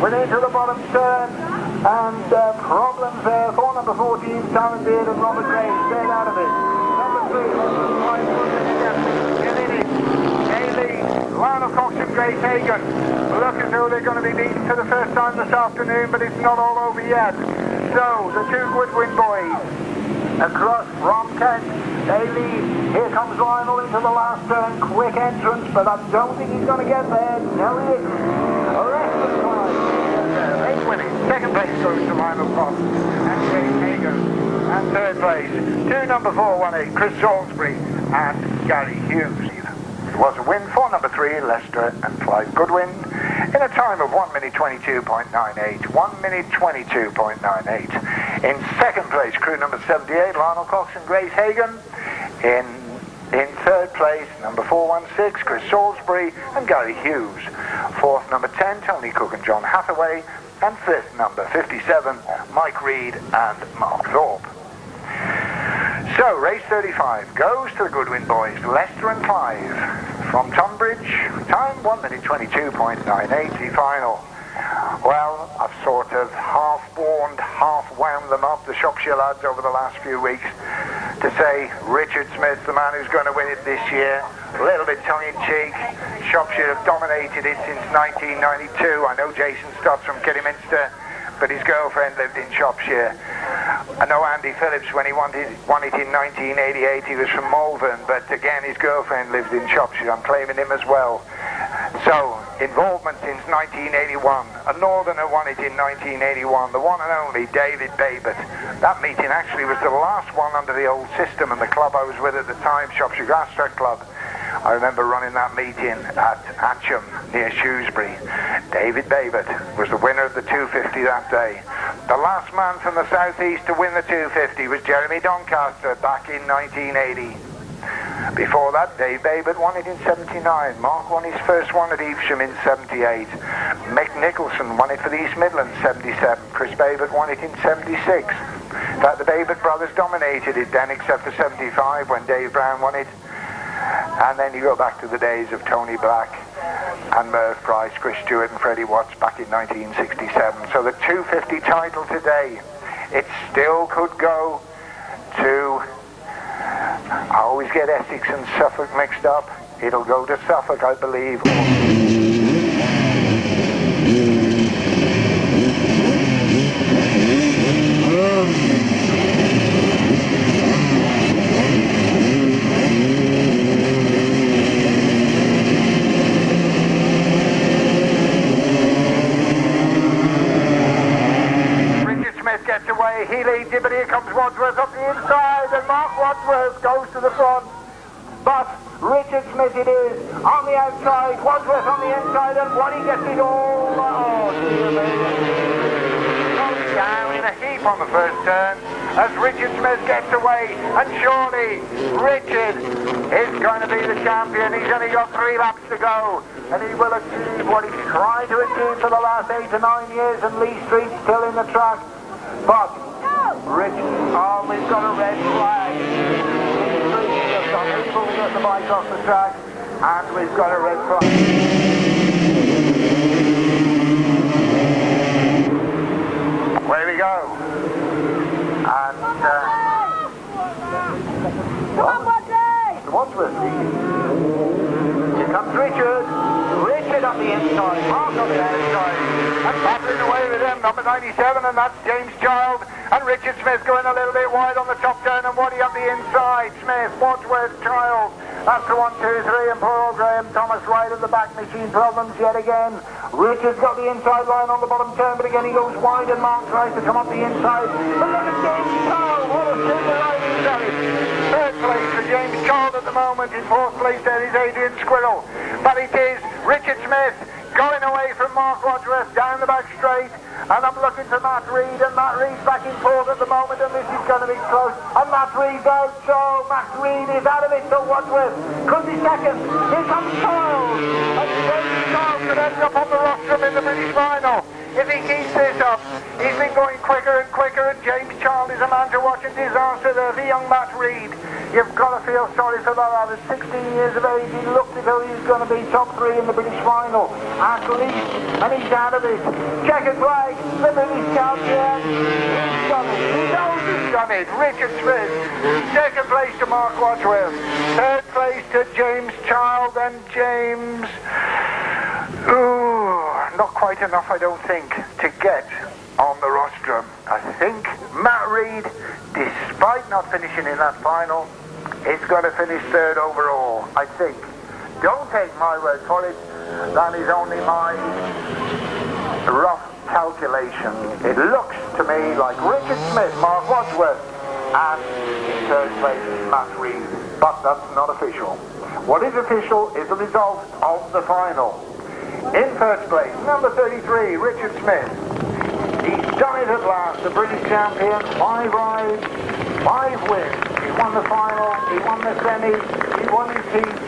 We're into the bottom turn, and problems there for number 14, Simon Beard and Robert Graves, straight out of it. Number 3, Haley, Lionel Cox and Grace Hagan look as though they're going to be beaten for the first time this afternoon, but it's not all over yet. So, the two Goodwin boys across from Kent. They lead. Here comes Lionel into the last turn. Quick entrance, but I don't think he's going to get there. No, he isn't. Rest of the time. 8 winning. Second place goes to Lionel Cross and James Hagan. And third place to number 418, Chris Salisbury and Gary Hughes. It was a win for number 3, Leicester and Clive Goodwin, in a time of 1 minute 22.98. 1 minute 22.98. In second place, crew number 78, Lionel Cox and Grace Hagan. In third place, number 416, Chris Salisbury and Gary Hughes. Fourth, number 10, Tony Cook and John Hathaway. And fifth, number 57, Mike Reed and Mark Thorpe. So, race 35 goes to the Goodwin boys, Leicester and Clive. From Tonbridge, time 1 minute 22.98, the final. Well, I've sort of half-warned, half-wound them up, the Shropshire lads, over the last few weeks, to say Richard Smith's the man who's going to win it this year. A little bit tongue-in-cheek. Shropshire have dominated it since 1992. I know Jason Stott from Kidderminster, but his girlfriend lived in Shropshire. I know Andy Phillips, when he won it in 1988, he was from Malvern, but again his girlfriend lived in Shropshire. I'm claiming him as well. So, involvement since 1981. A Northerner won it in 1981, the one and only David Babbitt. That meeting actually was the last one under the old system, and the club I was with at the time, Shropshire Grasstrack Club. I remember running that meeting at Atcham, near Shrewsbury. David Babbitt was the winner of the 250 that day. The last man from the southeast to win the 250 was Jeremy Doncaster back in 1980. Before that, Dave Babbitt won it in 79. Mark won his first one at Evesham in 78. Mick Nicholson won it for the East Midlands 77. Chris Babbitt won it in 76. In fact, the Babbitt brothers dominated it then, except for 75 when Dave Brown won it. And then you go back to the days of Tony Black and Merv Price, Chris Stewart and Freddie Watts back in 1967. So the 250 title today, it still could go to, I always get Essex and Suffolk mixed up. It'll go to Suffolk, I believe. Gets away, he leads it, but here comes Wadsworth up the inside, and Mark Wadsworth goes to the front. But Richard Smith it is, on the outside, Wadsworth on the inside, and what he gets it all, oh dear me. Goes down in a heap on the first turn, as Richard Smith gets away, and surely Richard is going to be the champion. He's only got 3 laps to go, and he will achieve what he's tried to achieve for the last 8 to 9 years, and Lee Street's still in the track. But, Rich, we've got a red flag. We've got people to get the bike off the track, and we've got a red flag. Where we go? And, Wadsworth leading. Here comes Richard. Richard on the inside, Mark on the outside, and battling away with him, number 97, and that's James Child, and Richard Smith going a little bit wide on the top turn, and Waddy on the inside, Smith, Wadsworth, Child, that's the 1, 2, 3, and poor old Graham Thomas right at the back, machine problems yet again. Richard's got the inside line on the bottom turn, but again he goes wide, and Mark tries to come up the inside, but look at James Child, what a super ride he's done it. Third place for James Child at the moment, in fourth place there is Adrian Squirrel, but it is Richard Smith going away from Mark Wadsworth down the back straight, and I'm looking for Matt Reed, and Matt Reed's back in fourth at the moment, and this is going to be close, and Matt Reed's out, so Matt Reed is out of it, so Wadsworth could be second. Here comes Charles, and James Charles could end up on the rostrum in the British final. If he keeps this up, he's been going quicker and quicker, and James Child is a man to watch, and disaster there for young Matt Reed. You've got to feel sorry for that lad. At 16 years of age, he looked as though he was going to be top 3 in the British final, at least, and he's out of it. Checkered flag, the British champion. He's done it. He knows he's done it. Richard Smith, second place to Mark Wadsworth, third place to James Child, and James... Ooh, not quite enough, I don't think, to get on the rostrum. I think Matt Reed, despite not finishing in that final, is going to finish third overall, I think. Don't take my word for it. That is only my rough calculation. It looks to me like Richard Smith, Mark Wadsworth, and in third place Matt Reed. But that's not official. What is official is the result of the final. In first place, number 33, Richard Smith. He's done it at last, the British champion, 5 rides, 5 wins. He won the final, he won the semi, he won his heat.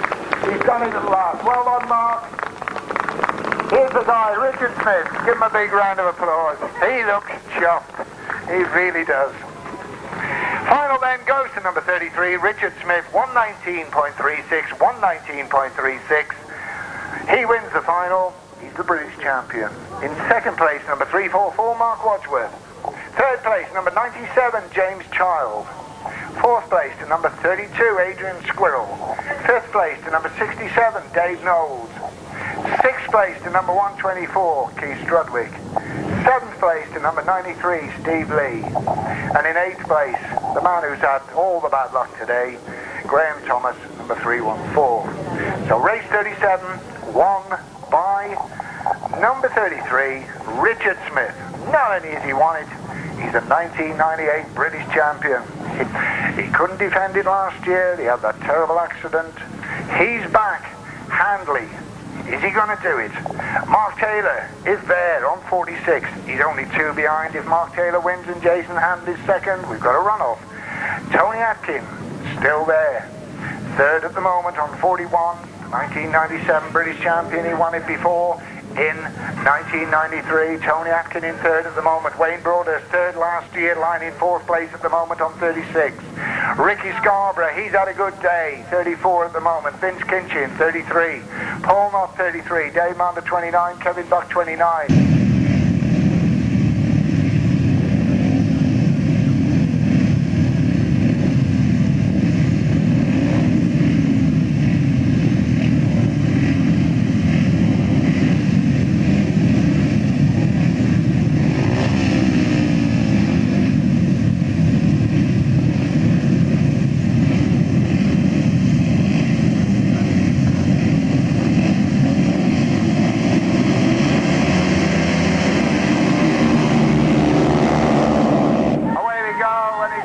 He's done it at last. Well done, Mark. Here's the guy, Richard Smith. Give him a big round of applause. He looks chuffed. He really does. Final then goes to number 33, Richard Smith, 119.36, 119.36. He wins the final. He's the British champion. In second place, number 344, Mark Wadsworth. Third place, number 97, James Child. Fourth place to number 32, Adrian Squirrel. Fifth place to number 67, Dave Knowles. Sixth place to number 124, Keith Strudwick. Seventh place to number 93, Steve Lee. And in eighth place, the man who's had all the bad luck today, Graham Thomas, number 314. So race 37, won by number 33, Richard Smith. Not only has he won it, he's a 1998 British champion. He couldn't defend it last year. He had that terrible accident. He's back. Handley. Is he going to do it? Mark Taylor is there on 46. He's only 2 behind. If Mark Taylor wins and Jason Handley's second, we've got a runoff. Tony Atkin, still there. Third at the moment on 41. 1997 British champion. He won it before. In 1993, Tony Atkin in third at the moment. Wayne Broadhurst third last year, lying in fourth place at the moment on 36. Ricky Scarboro, he's had a good day, 34 at the moment. Vince Kinchin, 33. Paul Knott, 33. Dave Manda, 29. Kevin Buck, 29.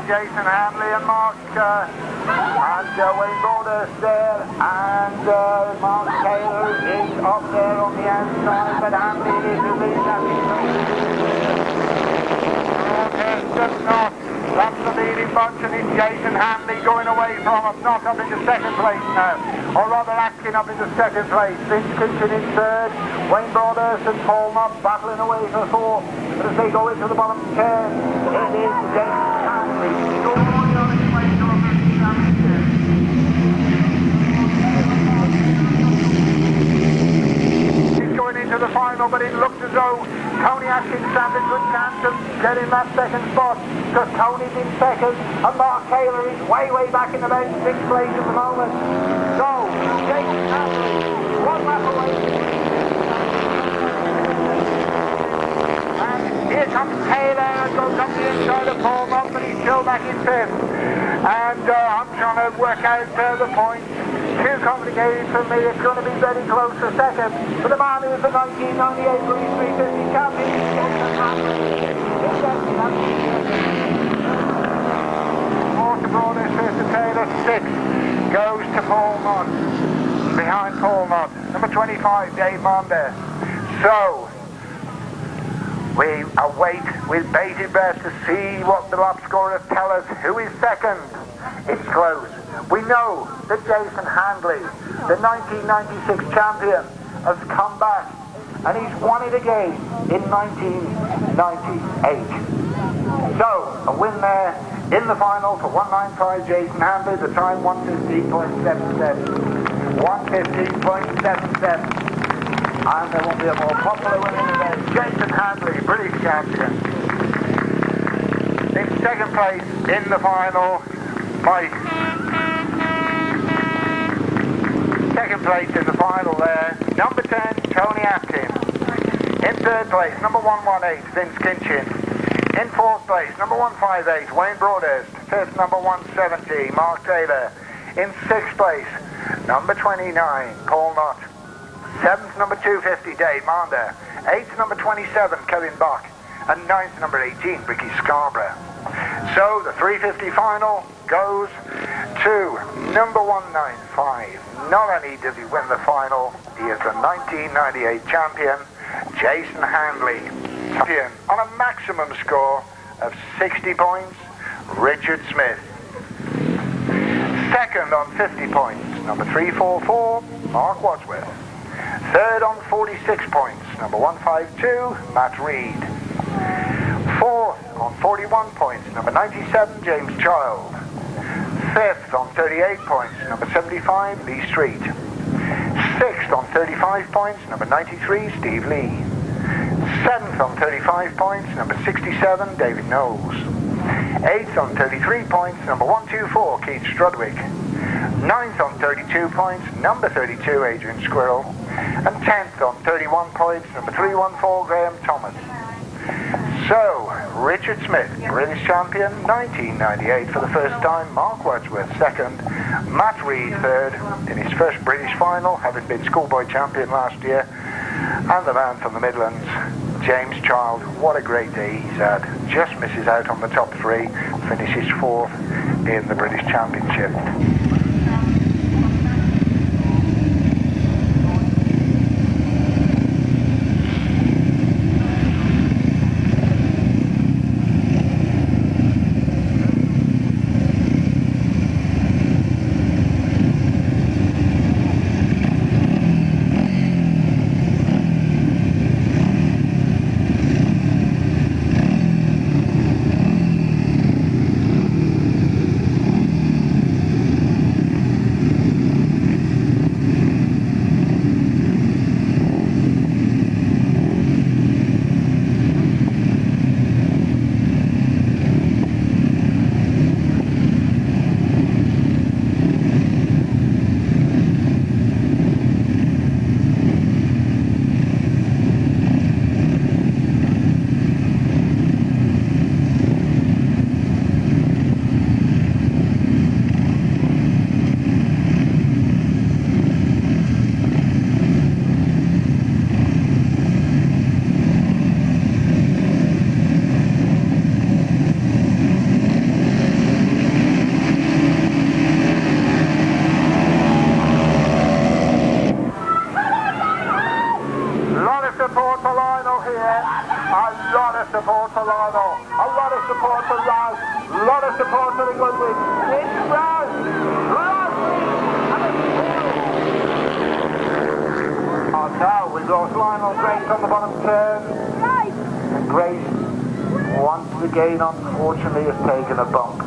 Jason Handley and Mark and Wayne Broadhurst there, and Mark Taylor is up there on the outside, but Handley is the lead. Knott, that's the leading bunch, and it's Jason Handley going away from him. Knott up into second place now, or rather Atkin up into second place. Vince Kinchin in third, Wayne Broadhurst and Paul Knott battling away for fourth. But as they go into the bottom turn, it is Jason Handley going on his way to a British championship. He's going into the final, but it looks as though Tony Atkin stands a good chance of getting that second spot, because Tony's in second and Mark Taylor is way back in about 6th place at the moment. So, Jason Handley, 1 lap away. Here comes Taylor and goes up the inside of Paul Knott, but he's still back in 5th. And I'm trying to work out the points. Too complicated for me. It's going to be very close for second. But the man who is the 1998 British 350 champion is Jason Handley. Fourth to Broadhurst, 5th to Taylor, 6th goes to Paul Knott. Behind Paul Knott, number 25, Dave Manda. So, we await with bated breath to see what the lap scorers tell us. Who is second? It's close. We know that Jason Handley, the 1996 champion, has come back and he's won it again in 1998. So, a win there in the final for 195 Jason Handley, the time 115.77. 115.77. And there won't be a more popular winner than Jason Handley, British champion. In second place in the final, second place in the final there, number 10, Tony Atkin. In third place, number 118, Vince Kinchin. In 4th place, number 158, Wayne Broadhurst. 5th, number 170, Mark Taylor. In 6th place, number 29, Paul Knott. 7th, number 250, Dave Mander. 8th, number 27, Kevin Bach. And 9th, number 18, Ricky Scarborough. So the 350 final goes to number 195. Not only did he win the final, he is the 1998 champion, Jason Handley. Champion on a maximum score of 60 points, Richard Smith. Second on 50 points, number 344, Mark Wadsworth. Third on 46 points, number 152, Matt Reed. Fourth on 41 points, number 97, James Child. Fifth on 38 points, number 75, Lee Street. Sixth on 35 points, number 93, Steve Lee. Seventh on 35 points, number 67, David Knowles. Eighth on 33 points, number 124, Keith Strudwick. Ninth on 32 points, number 32, Adrian Squirrel. And 10th on 31 points, number 314, Graham Thomas. So, Richard Smith, British champion, 1998 for the first time, Mark Wadsworth second, Matt Reed third in his first British final, having been schoolboy champion last year, and the man from the Midlands, James Child. What a great day he's had. Just misses out on the top 3, finishes 4th in the British Championship. Again, unfortunately, has taken a bump.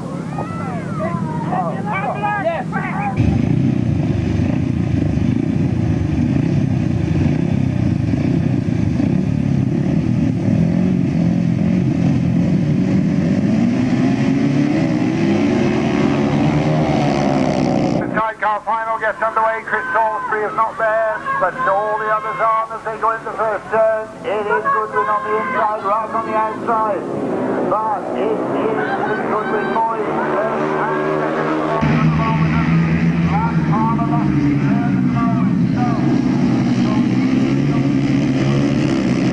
The sidecar final gets underway. Chris Salisbury is not there, but all the others are as they go into first turn. It is Goodwin on the inside, Ross on the outside. But it is the Goodwin boys.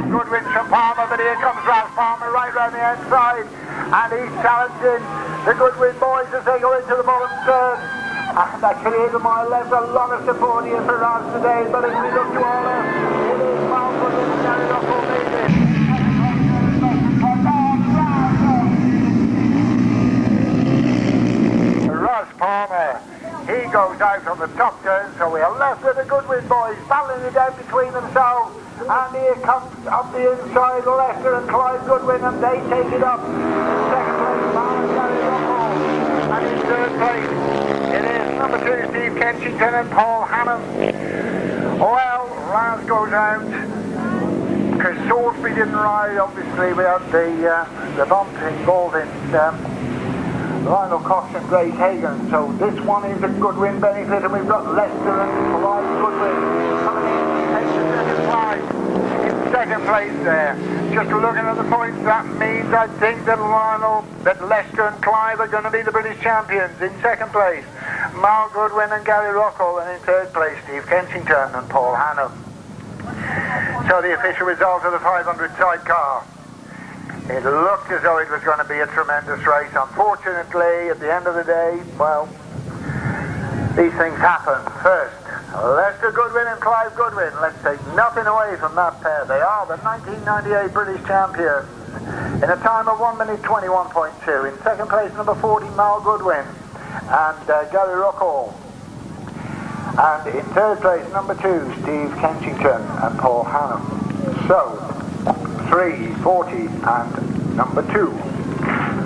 Goodwin from Palmer, but here comes Ralph Palmer right round the outside. And he's challenging the Goodwin boys as they go into the bottom turn. And actually to my left, a lot of support here for Ralph today. But as we look to all it is Ralph Goodwin and Gary Russell leading. Palmer, he goes out on the top turn, so we are left with the Goodwin boys battling it out between themselves. And here comes up the inside Lester and Clive Goodwin, and they take it up. In second place, Palmer, Gary Russell. And in third place, it is number 2, Steve Kinchin and Paul Hannam. Well, Raz goes out. Because Salisbury didn't ride, obviously we had the bump involved in Lionel Cox and Grace Hagan, so this one is a Goodwin benefit, and we've got Lester and Clive Goodwin coming in to take the second prize. In second place there, just looking at the points, that means I think that Leicester and Clive are going to be the British champions. In second place, Mal Goodwin and Gary Rockall, and in third place, Steve Kensington and Paul Hannum. So the official result of the 500 sidecar. It looked as though it was going to be a tremendous race. Unfortunately, at the end of the day, well, these things happen. First, Lester Goodwin and Clive Goodwin. Let's take nothing away from that pair. They are the 1998 British champions in a time of 1 minute 21.2. In second place, number 40, Mal Goodwin and Gary Rockall. And in third place, number 2, Steve Kensington and Paul Hannum. So, 3, 40 and number 2.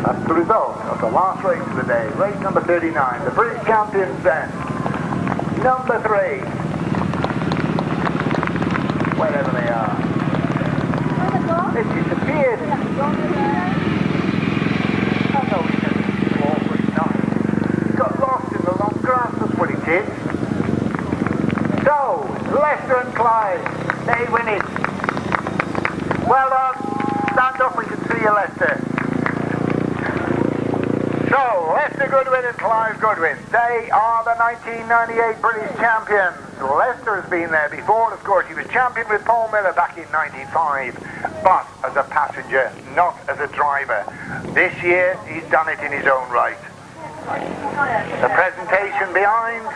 That's the result of the last race of the day. Race number 39. The British champions then. Number 3. Wherever they are. It disappeared. Oh no, it didn't. Awkward not. Got lost in the long grass, that's what it did. So, Leicester and Clive, they win it. Well done. Stand up, we can see you, Leicester. So, Lester Goodwin and Clive Goodwin, they are the 1998 British champions. Lester has been there before, and of course he was champion with Paul Miller back in '95, but as a passenger, not as a driver. This year, he's done it in his own right. The presentation behind,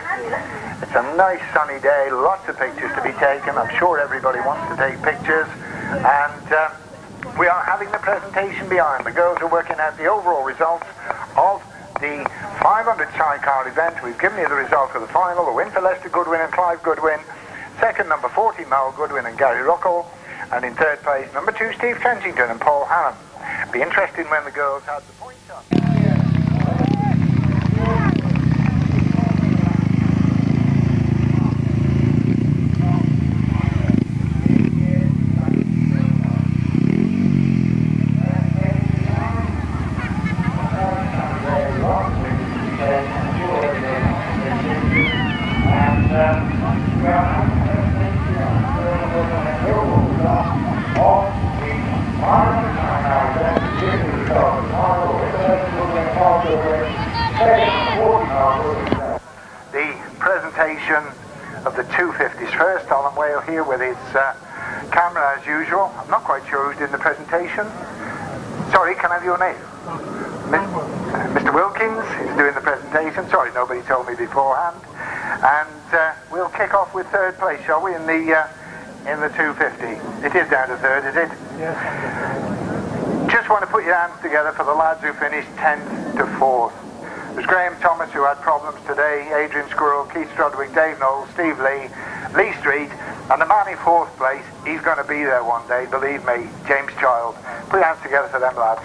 it's a nice sunny day, lots of pictures to be taken. I'm sure everybody wants to take pictures, and we are having the presentation behind. The girls are working out the overall results of the 500 sidecar event. We've given you the results of the final. The win for Lester Goodwin and Clive Goodwin. Second, number 40, Mal Goodwin and Gary Rockall. And in third place, number 2, Steve Kensington and Paul Hannum. Be interesting when the girls have the points up. The presentation of the 250s first. Alan Whale here with his camera as usual. I'm not quite sure who's doing the presentation. Sorry, can I have your name? Mr. Wilkins is doing the presentation. Sorry, nobody told me beforehand. And we'll kick off with third place, shall we, in the 250. It is down to third, is it? Yes. Just want to put your hands together for the lads who finished 10th to 4th. There's Graham Thomas, who had problems today, Adrian Squirrel, Keith Strodwick, Dave Knowles, Steve Lee, Lee Street, and the man in 4th place, he's going to be there one day, believe me, James Child. Put your hands together for them, lads.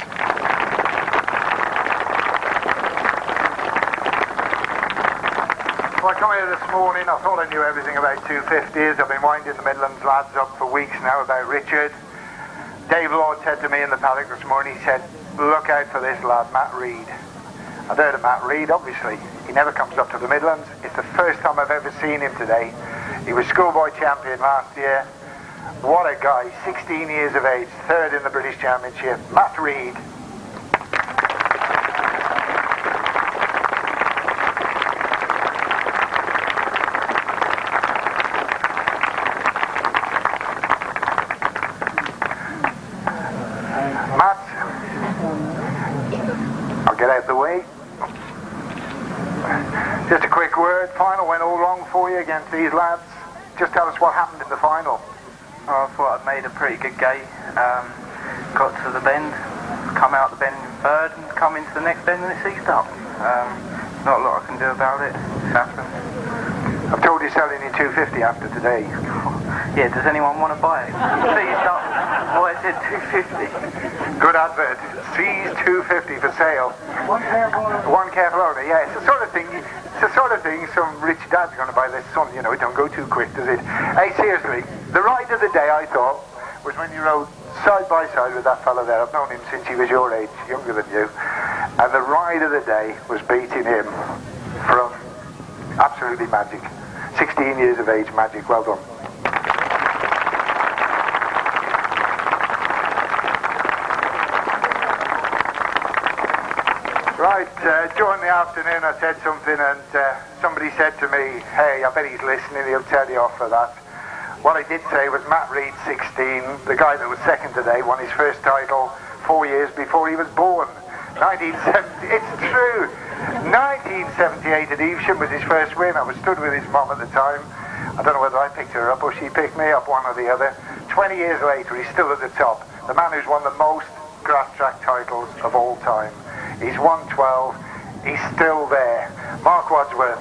Well, I come here this morning, I thought I knew everything about 250s. I've been winding the Midlands lads up for weeks now about Richard. Dave Lord said to me in the paddock this morning, he said, look out for this lad, Matt Reid. I've heard of Matt Reid, obviously. He never comes up to the Midlands. It's the first time I've ever seen him today. He was schoolboy champion last year. What a guy, 16 years of age, third in the British Championship. Matt Reid. Matt, I'll get out of the way. Just a quick word, final went all wrong for you against these lads. Just tell us what happened in the final. I thought I'd made a pretty good gate. Got to the bend, come out the bend in third, and come into the next bend and it seized up. Not a lot I can do about it. It's happened. I've told you selling your 250 after today. Yeah, does anyone want to buy it? Seized up. Why is it 250? Good advert. Seized 250 for sale. One careful owner. Yeah, it's the sort of thing. Some rich dad's going to buy their son. You know, it don't go too quick, does it? Hey, seriously, the ride of the day I thought was when you rode side by side with that fella there. I've known him since he was your age, younger than you. And the ride of the day was beating him from absolutely magic. 16 years of age, magic. Well done. Right, during the afternoon I said something and somebody said to me, hey, I bet he's listening, he'll tell you off for that. What I did say was Matt Reed, 16, the guy that was second today, won his first title 4 years before he was born. 1970, it's true. 1978 at Evesham was his first win. I was stood with his mum at the time. I don't know whether I picked her up or she picked me up, one or the other. 20 years later, he's still at the top. The man who's won the most Grasstrack titles of all time. He's won 12. He's still there. Mark Wadsworth.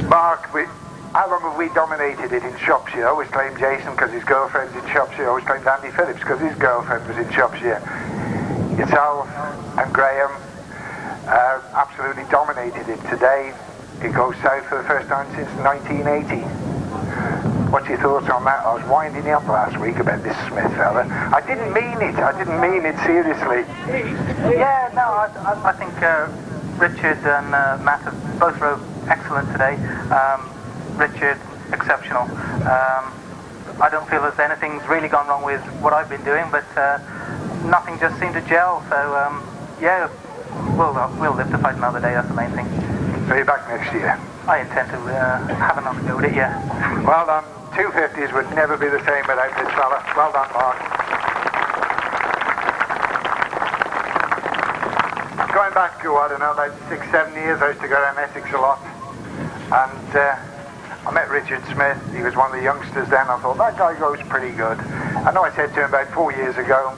Mark, how long have we dominated it in Shropshire? I always claim Jason because his girlfriend's in Shropshire. I always claimed Andy Phillips because his girlfriend was in Shropshire. Yourself and Graham absolutely dominated it today. It goes south for the first time since 1980. What's your thoughts on that? I was winding you up last week about this Smith fella. I didn't mean it. I didn't mean it seriously. Yeah, no, I think Richard and Matt have both rode excellent today. Richard, exceptional. I don't feel as anything's really gone wrong with what I've been doing, but nothing just seemed to gel. So yeah, we'll live to fight another day. That's the main thing. So you're back next year? I intend to have enough to go with it, yeah. Well done. 250s would never be the same without this fella. Well done, Mark. Going back to, I don't know, about 6-7 years, I used to go down Essex a lot. And I met Richard Smith. He was one of the youngsters then. I thought, that guy goes pretty good. I know I said to him about 4 years ago,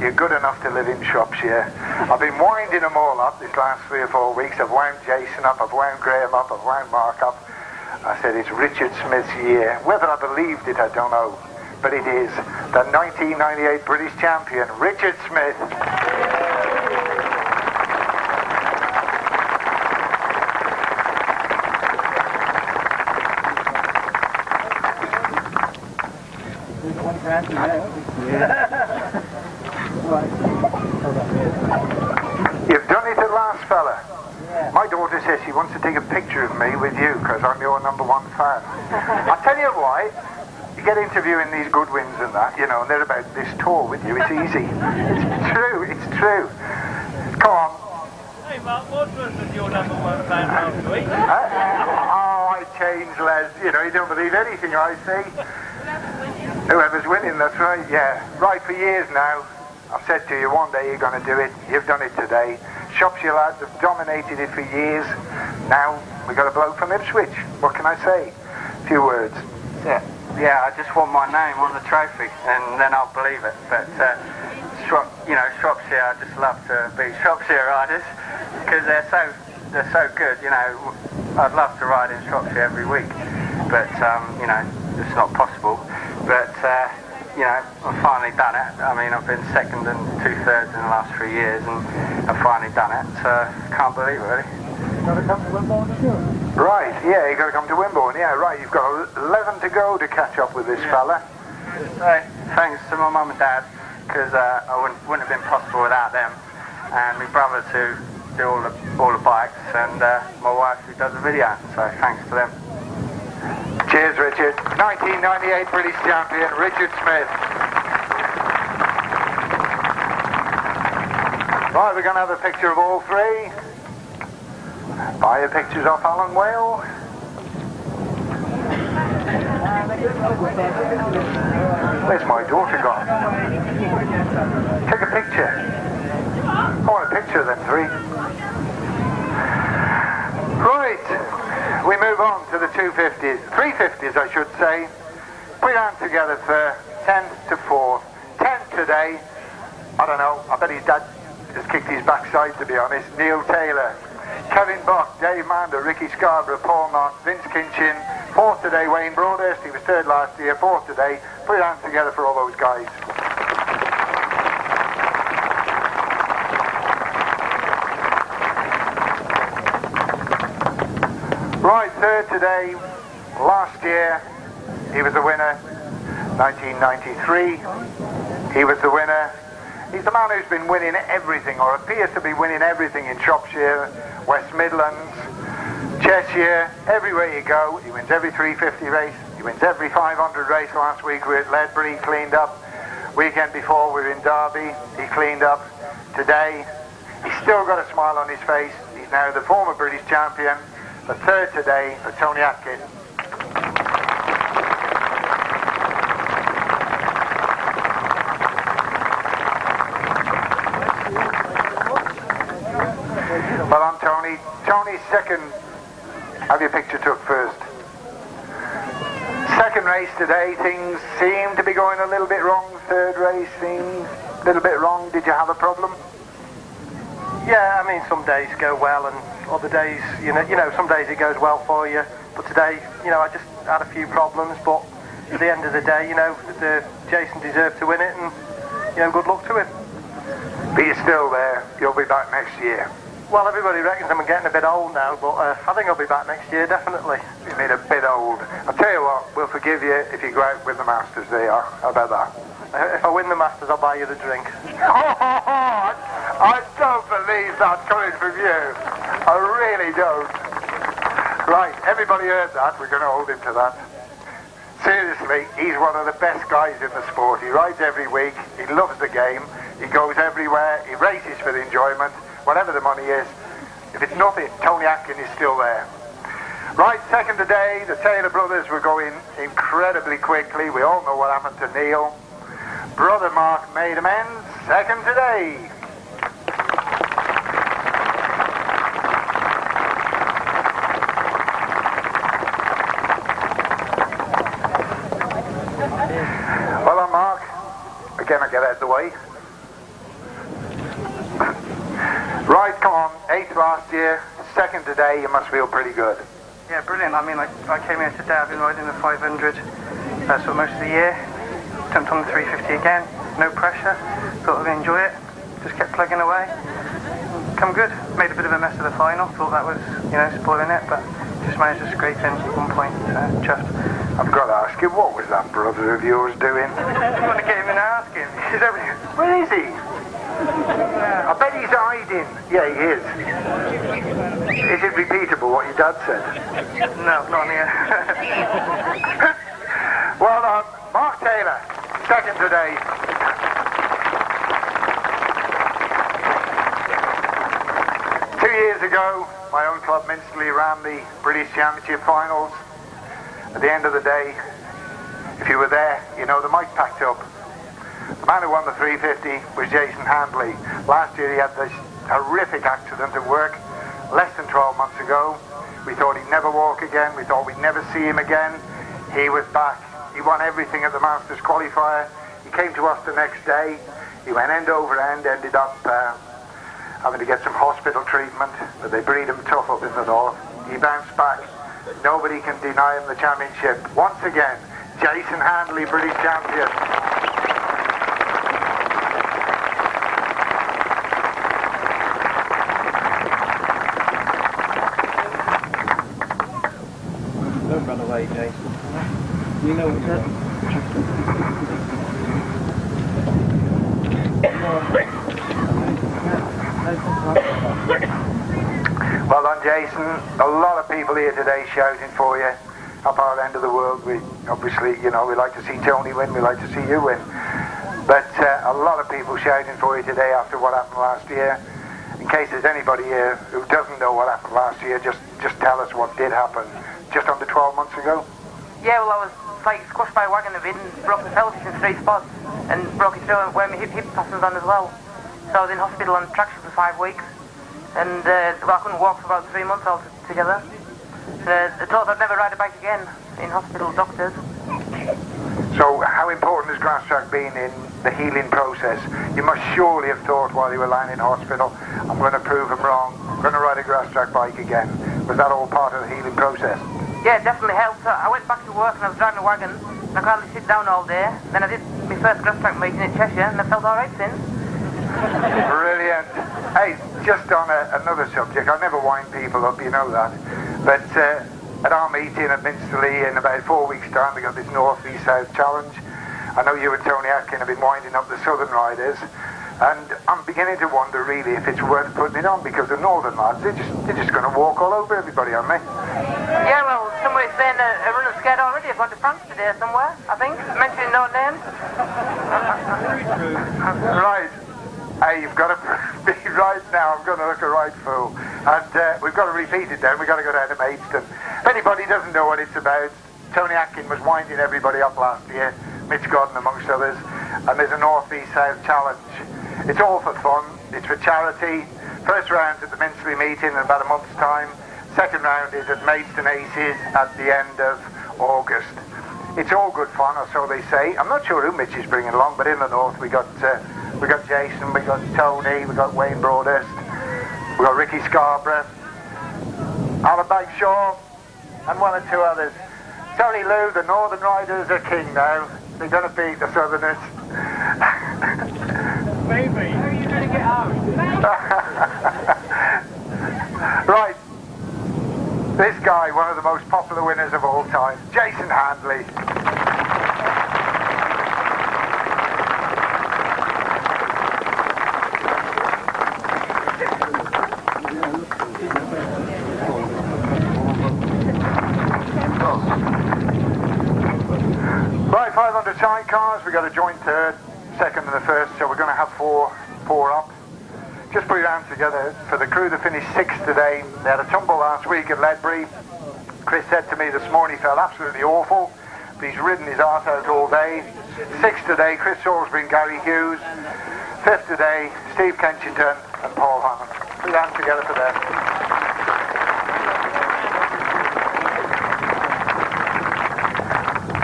you're good enough to live in Shropshire. I've been winding them all up this last 3 or 4 weeks. I've wound Jason up, I've wound Graham up, I've wound Mark up. I said, it's Richard Smith's year. Whether I believed it, I don't know. But it is. The 1998 British champion, Richard Smith. You've done it at last, fella. My daughter says she wants to take a picture of me with you because I'm your #1 fan. I'll tell you why. You get interviewing these good wins and that, you know, and they're about this tall with you. It's easy. It's true. It's true. Come on. Hey, Mark, Wadsworth was your #1 fan last week. Oh, I changed, Les. You know, you don't believe anything I say. Whoever's winning, that's right, yeah. Right, for years now, I've said to you, one day you're going to do it. You've done it today. Shropshire lads have dominated it for years. Now, we got a bloke from Ipswich. What can I say? A few words. Yeah, I just want my name on the trophy, and then I'll believe it. But, Shropshire, I just love to beat Shropshire riders, because they're so good, you know. I'd love to ride in Shropshire every week, but, it's not possible. But, I've finally done it. I mean, I've been second and 2/3 in the last 3 years, and I've finally done it. So, can't believe it, really. Got to come to Wimborne to do it. Right, yeah, you've got to come to Wimborne. Yeah, right, you've got 11 to go to catch up with this fella. So, thanks to my mum and dad, because I wouldn't have been possible without them, and my brother to do all the bikes, and my wife who does the video. So, thanks to them. Cheers, Richard. 1998 British champion, Richard Smith. Right, we're going to have a picture of all three. Buy your pictures off Alan Whale. Where's my daughter gone? Take a picture. I want a picture of them three. Right, we move on to the 250s. 350s, I should say. Put your hands together for 10 to 4. 10 today. I don't know, I bet his dad just kicked his backside, to be honest. Neil Taylor, Kevin Bott, Dave Mander, Ricky Scarborough, Paul Knott, Vince Kinchin. 4th today, Wayne Broadhurst. He was 3rd last year. 4th today. Put your hands together for all those guys. Right, 3rd today. Last year, he was the winner. 1993, he was the winner. He's the man who's been winning everything, or appears to be winning everything in Shropshire, West Midlands, Cheshire, everywhere you go, he wins every 350 race, he wins every 500 race. Last week we were at Ledbury, cleaned up. Weekend before we were in Derby, he cleaned up. Today, he's still got a smile on his face. He's now the former British champion, the third today for Tony Atkin. Well, I'm Tony. Tony's second. Have your picture took first. Second race today, things seem to be going a little bit wrong. Third race seems a little bit wrong. Did you have a problem? Yeah, I mean, some days go well, and other days, you know, some days it goes well for you. But today, you know, I just had a few problems. But at the end of the day, you know, Jason deserved to win it, and you know, good luck to him. But you're still there. You'll be back next year. Well, everybody reckons I'm getting a bit old now, but I think I'll be back next year, definitely. You mean a bit old? I'll tell you what, we'll forgive you if you go out with the Masters there. How about that? If I win the Masters, I'll buy you the drink. I don't believe that coming from you. I really don't. Right, everybody heard that. We're going to hold him to that. Seriously, he's one of the best guys in the sport. He rides every week. He loves the game. He goes everywhere. He races for the enjoyment. Whatever the money is, if it's nothing, Tony Atkin is still there. Right, second today, the Taylor brothers were going incredibly quickly. We all know what happened to Neil. Brother Mark made amends, second today. Well done, Mark. Again, I get out of the way. Right, come on, 8th last year, second today, you must feel pretty good. Yeah, brilliant. I mean, I came here today, I've been riding the 500 sort of most of the year. Jumped on the 350 again, no pressure, thought I'd enjoy it, just kept plugging away. Come good, made a bit of a mess of the final, thought that was, you know, spoiling it, but just managed to scrape in 1 point, chuffed. I've got to ask you, what was that brother of yours doing? I'm going to get him in and ask him. Where is he? I bet he's hiding. Yeah, he is. Is it repeatable what your dad said? No, not here. Well done, Mark Taylor, second today. Two years ago, my own club Minsterley ran the British Championship finals. At the end of the day, if you were there, you know the mic packed up. The man who won the 350 was Jason Handley. Last year he had this horrific accident at work, less than 12 months ago. We thought he'd never walk again, we thought we'd never see him again. He was back. He won everything at the Masters qualifier. He came to us the next day. He went end over end, ended up having to get some hospital treatment, but they breed him tough up in the north. He bounced back. Nobody can deny him the championship. Once again, Jason Handley, British champion. Don't run away, Jason. You know what's up. Well done, Jason. A lot of people here today shouting for you. Up our end of the world, we obviously, you know, we like to see Tony win, we like to see you win. But a lot of people shouting for you today after what happened last year. In case there's anybody here who doesn't know what happened last year, just tell us what did happen just under 12 months ago. Yeah, well, I was like squashed by a wagon a bit and broke the pelvis in 3 spots and broke it through and where my hip fastened on as well. So I was in hospital on traction for 5 weeks and well, I couldn't walk for about 3 months altogether. I thought I'd never ride a bike again in hospital doctors. So how important has Grasstrack been in the healing process? You must surely have thought while you were lying in hospital, I'm going to prove him wrong, I'm going to ride a Grasstrack bike again. Was that all part of the healing process? Yeah, it definitely helped. I went back to work and I was driving a wagon and I could hardly sit down all day. Then I did my first Grasstrack meeting in Cheshire and I felt alright since. Brilliant. Hey, just on another subject, I never wind people up, you know that. But at our meeting at Minsterley in about 4 weeks' time, we got this North v South challenge. I know you and Tony Atkin have been winding up the Southern riders. And I'm beginning to wonder really if it's worth putting it on, because the northern lads, they're just going to walk all over everybody, aren't they? Yeah, well, somebody's saying a runner scared already. I've gone to France today somewhere, I think, mentioning no names. Right. Hey, you've got to be right now. I'm going to look a right fool. And we've got to repeat it then. We've got to go down to Maidstone. If anybody doesn't know what it's about, Tony Atkin was winding everybody up last year, Mitch Godden amongst others, and there's a North East South challenge. It's all for fun. It's for charity. First round at the Minsley meeting in about a month's time. Second round is at Maidstone Aces at the end of August. It's all good fun, or so they say. I'm not sure who Mitch is bringing along, but in the north we got Jason, we got Tony, we got Wayne Broadhurst, we got Ricky Scarboro, Alan Bagshaw, and one or two others. Tony Lou, the Northern Riders are king now. They're going to beat the Southerners. Baby, how are you going to get out? Right. This guy, one of the most popular winners of all time, Jason Handley. Right, 500 sidecars. We got a joint third, second and the first, so we're going to have four up. Just put your hands together for the crew that finished sixth today. They had a tumble last week at Ledbury. Chris said to me this morning he felt absolutely awful, but he's ridden his arse out all day. Sixth today, Chris Salisbury and Gary Hughes. Fifth today, Steve Kinchin and Paul Hammond. Put your hands together for them.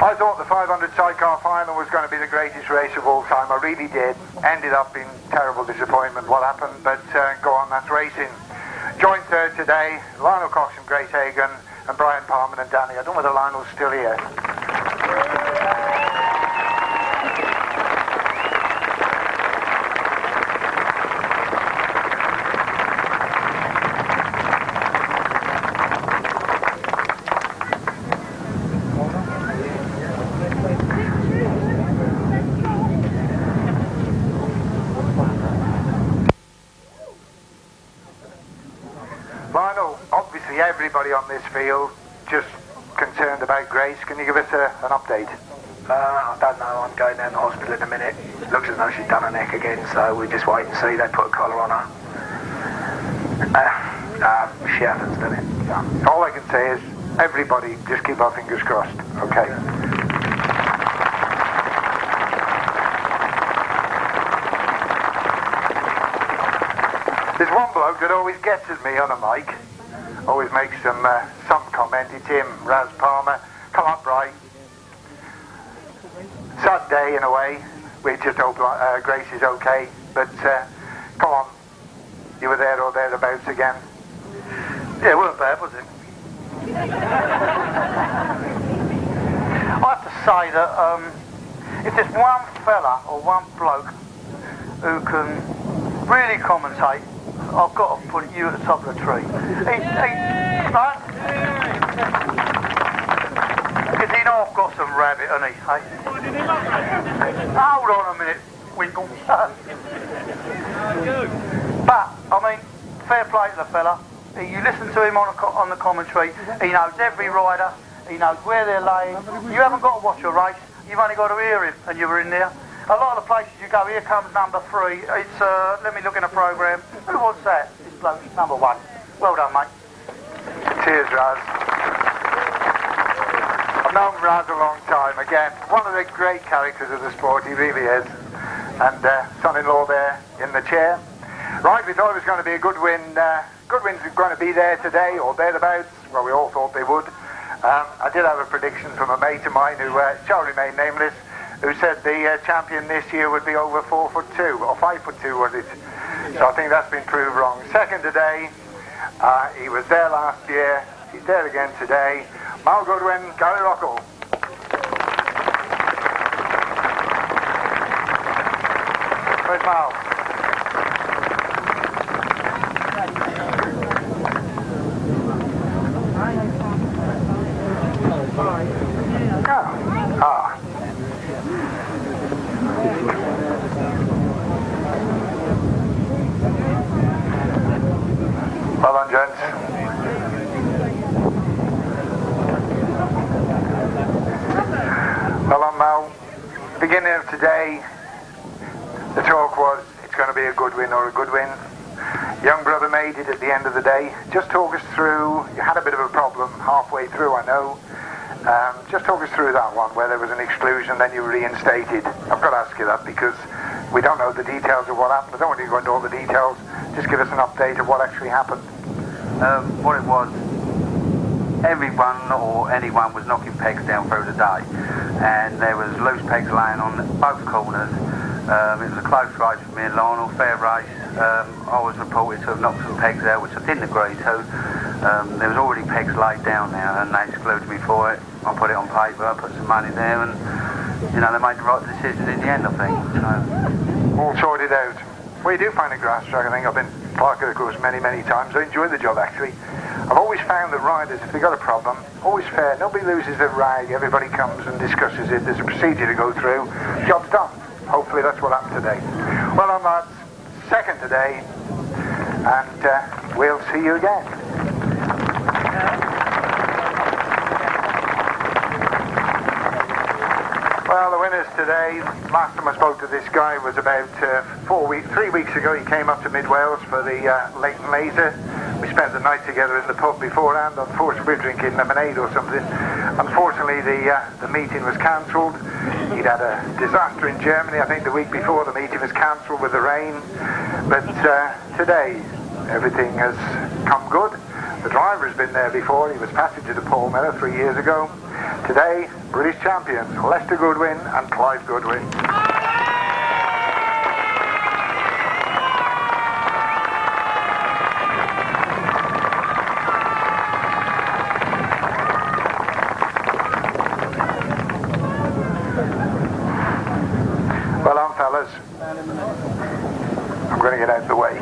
I thought the 500 sidecar final was going to be the greatest race of all time. I really did. Ended up in terrible disappointment what happened, but go on, that's racing. Joint third today, Lionel Cox and Grace Hagan, and Brian Palmer and Danny. I don't know whether Lionel's still here. Lionel, obviously everybody on this field just concerned about Grace. Can you give us an update? I don't know. I'm going down to hospital in a minute. Looks as though she's done her neck again, so we just wait and see. They put a collar on her. She happens, doesn't it? Yeah. All I can say is everybody just keep our fingers crossed. Okay. There's one bloke that always gets at me on a mic, always makes some comment. It's him, Raz Palmer. Come on, Bri. Sad day in a way. We just hope Grace is okay, but come on. You were there or thereabouts again. Yeah, it wasn't bad, was it? I have to say that if there's one fella or one bloke who can really commentate, I've got to put you at the top of the tree. Right? Because he know I've got some rabbit, hasn't he? Hey? Hold on a minute, Winkle. But, I mean, fair play to the fella. You listen to him on the commentary, he knows every rider, he knows where they're laying. You haven't got to watch a race, you've only got to hear him, and you were in there. A lot of the places you go, here comes number 3, it's, let me look in a programme. Who was that? This bloke, number 1. Well done, mate. Cheers, Raz. I've known Raz a long time. Again, one of the great characters of the sport, he really is. And son-in-law there in the chair. Right, we thought it was going to be a good win. Good win's going to be there today, or thereabouts. Well, we all thought they would. I did have a prediction from a mate of mine who shall remain nameless, who said the champion this year would be over 4'2", or 5'2", was it? So I think that's been proved wrong. Second today, he was there last year, he's there again today. Mal Goodwin, Gary Rockall. Where's Mal? Well, on Mel, beginning of today, the talk was it's going to be a good win or a good win. Young brother made it at the end of the day. Just talk us through, you had a bit of a problem halfway through, I know. Just talk us through that one where there was an exclusion, then you were reinstated. I've got to ask you that because we don't know the details of what happened. I don't want you to go into all the details. Just give us an update of what actually happened. What it was, everyone or anyone was knocking pegs down through the day, and there was loose pegs laying on both corners. It was a close race for me and Lionel, fair race. I was reported to have knocked some pegs out, which I didn't agree to. There was already pegs laid down there, and they excluded me for it. I put it on paper, I put some money there, and you know, they made the right decision in the end, I think. So. All sorted out. Well, you do find a Grasstrack. I think I've been Clark of the course many times. I enjoy the job actually. I've always found that riders, if they've got a problem, always fair. Nobody loses their rag. Everybody comes and discusses it. There's a procedure to go through. Job's done. Hopefully that's what happened today. Well, on that second today, and we'll see you again. Well, the winners today, last time I spoke to this guy was about 3 weeks ago. He came up to Mid Wales for the Leighton Laser. We spent the night together in the pub beforehand. Unfortunately, we were drinking lemonade or something. Unfortunately, the meeting was cancelled. He'd had a disaster in Germany, I think the week before. The meeting was cancelled with the rain. But today, everything has come good. The driver has been there before. He was passenger to Paul Miller 3 years ago. Today, British champions, Lester Goodwin and Clive Goodwin. Well on, fellas. I'm going to get out of the way.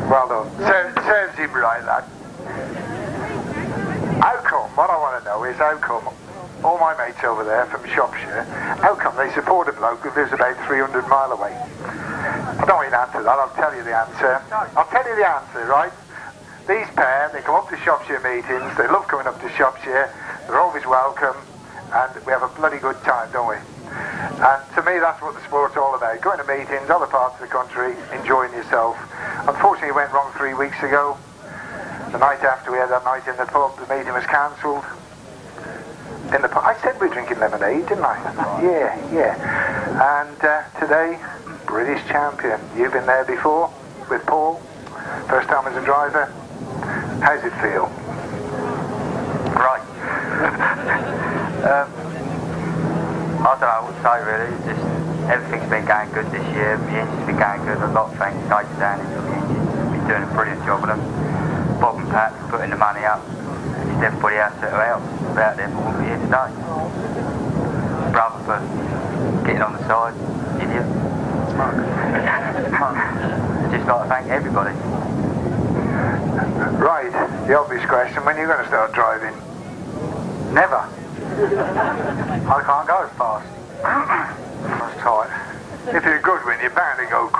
Well done. Serves him right, that. How come, what I want to know is how come all my mates over there from Shropshire, how come they support a bloke who lives about 300 mile away? I don't want you to answer that, I'll tell you the answer. I'll tell you the answer, right? These pair, they come up to Shropshire meetings, they love coming up to Shropshire, they're always welcome, and we have a bloody good time, don't we? And to me, that's what the sport's all about. Going to meetings, other parts of the country, enjoying yourself. Unfortunately, it went wrong 3 weeks ago. The night after we had that night in the pub, the meeting was cancelled. In the pub, I said we're drinking lemonade, didn't I? Yeah. And today, British champion. You've been there before with Paul, first time as a driver. How's it feel? Right. I don't know what to say really, it's just everything's been going good this year, the engine's been going good, a lot of thanks to Jason Handley for the engine, he's been doing a brilliant job with them. Bob and Pat for putting the money up, and just everybody else that are out, without them we wouldn't be here today. Brother for getting on the side, idiot. I'd just like to thank everybody. Right, the obvious question, when are you going to start driving? Never. I can't go as fast. That's tight. If you're a good win, you're bound to go quick.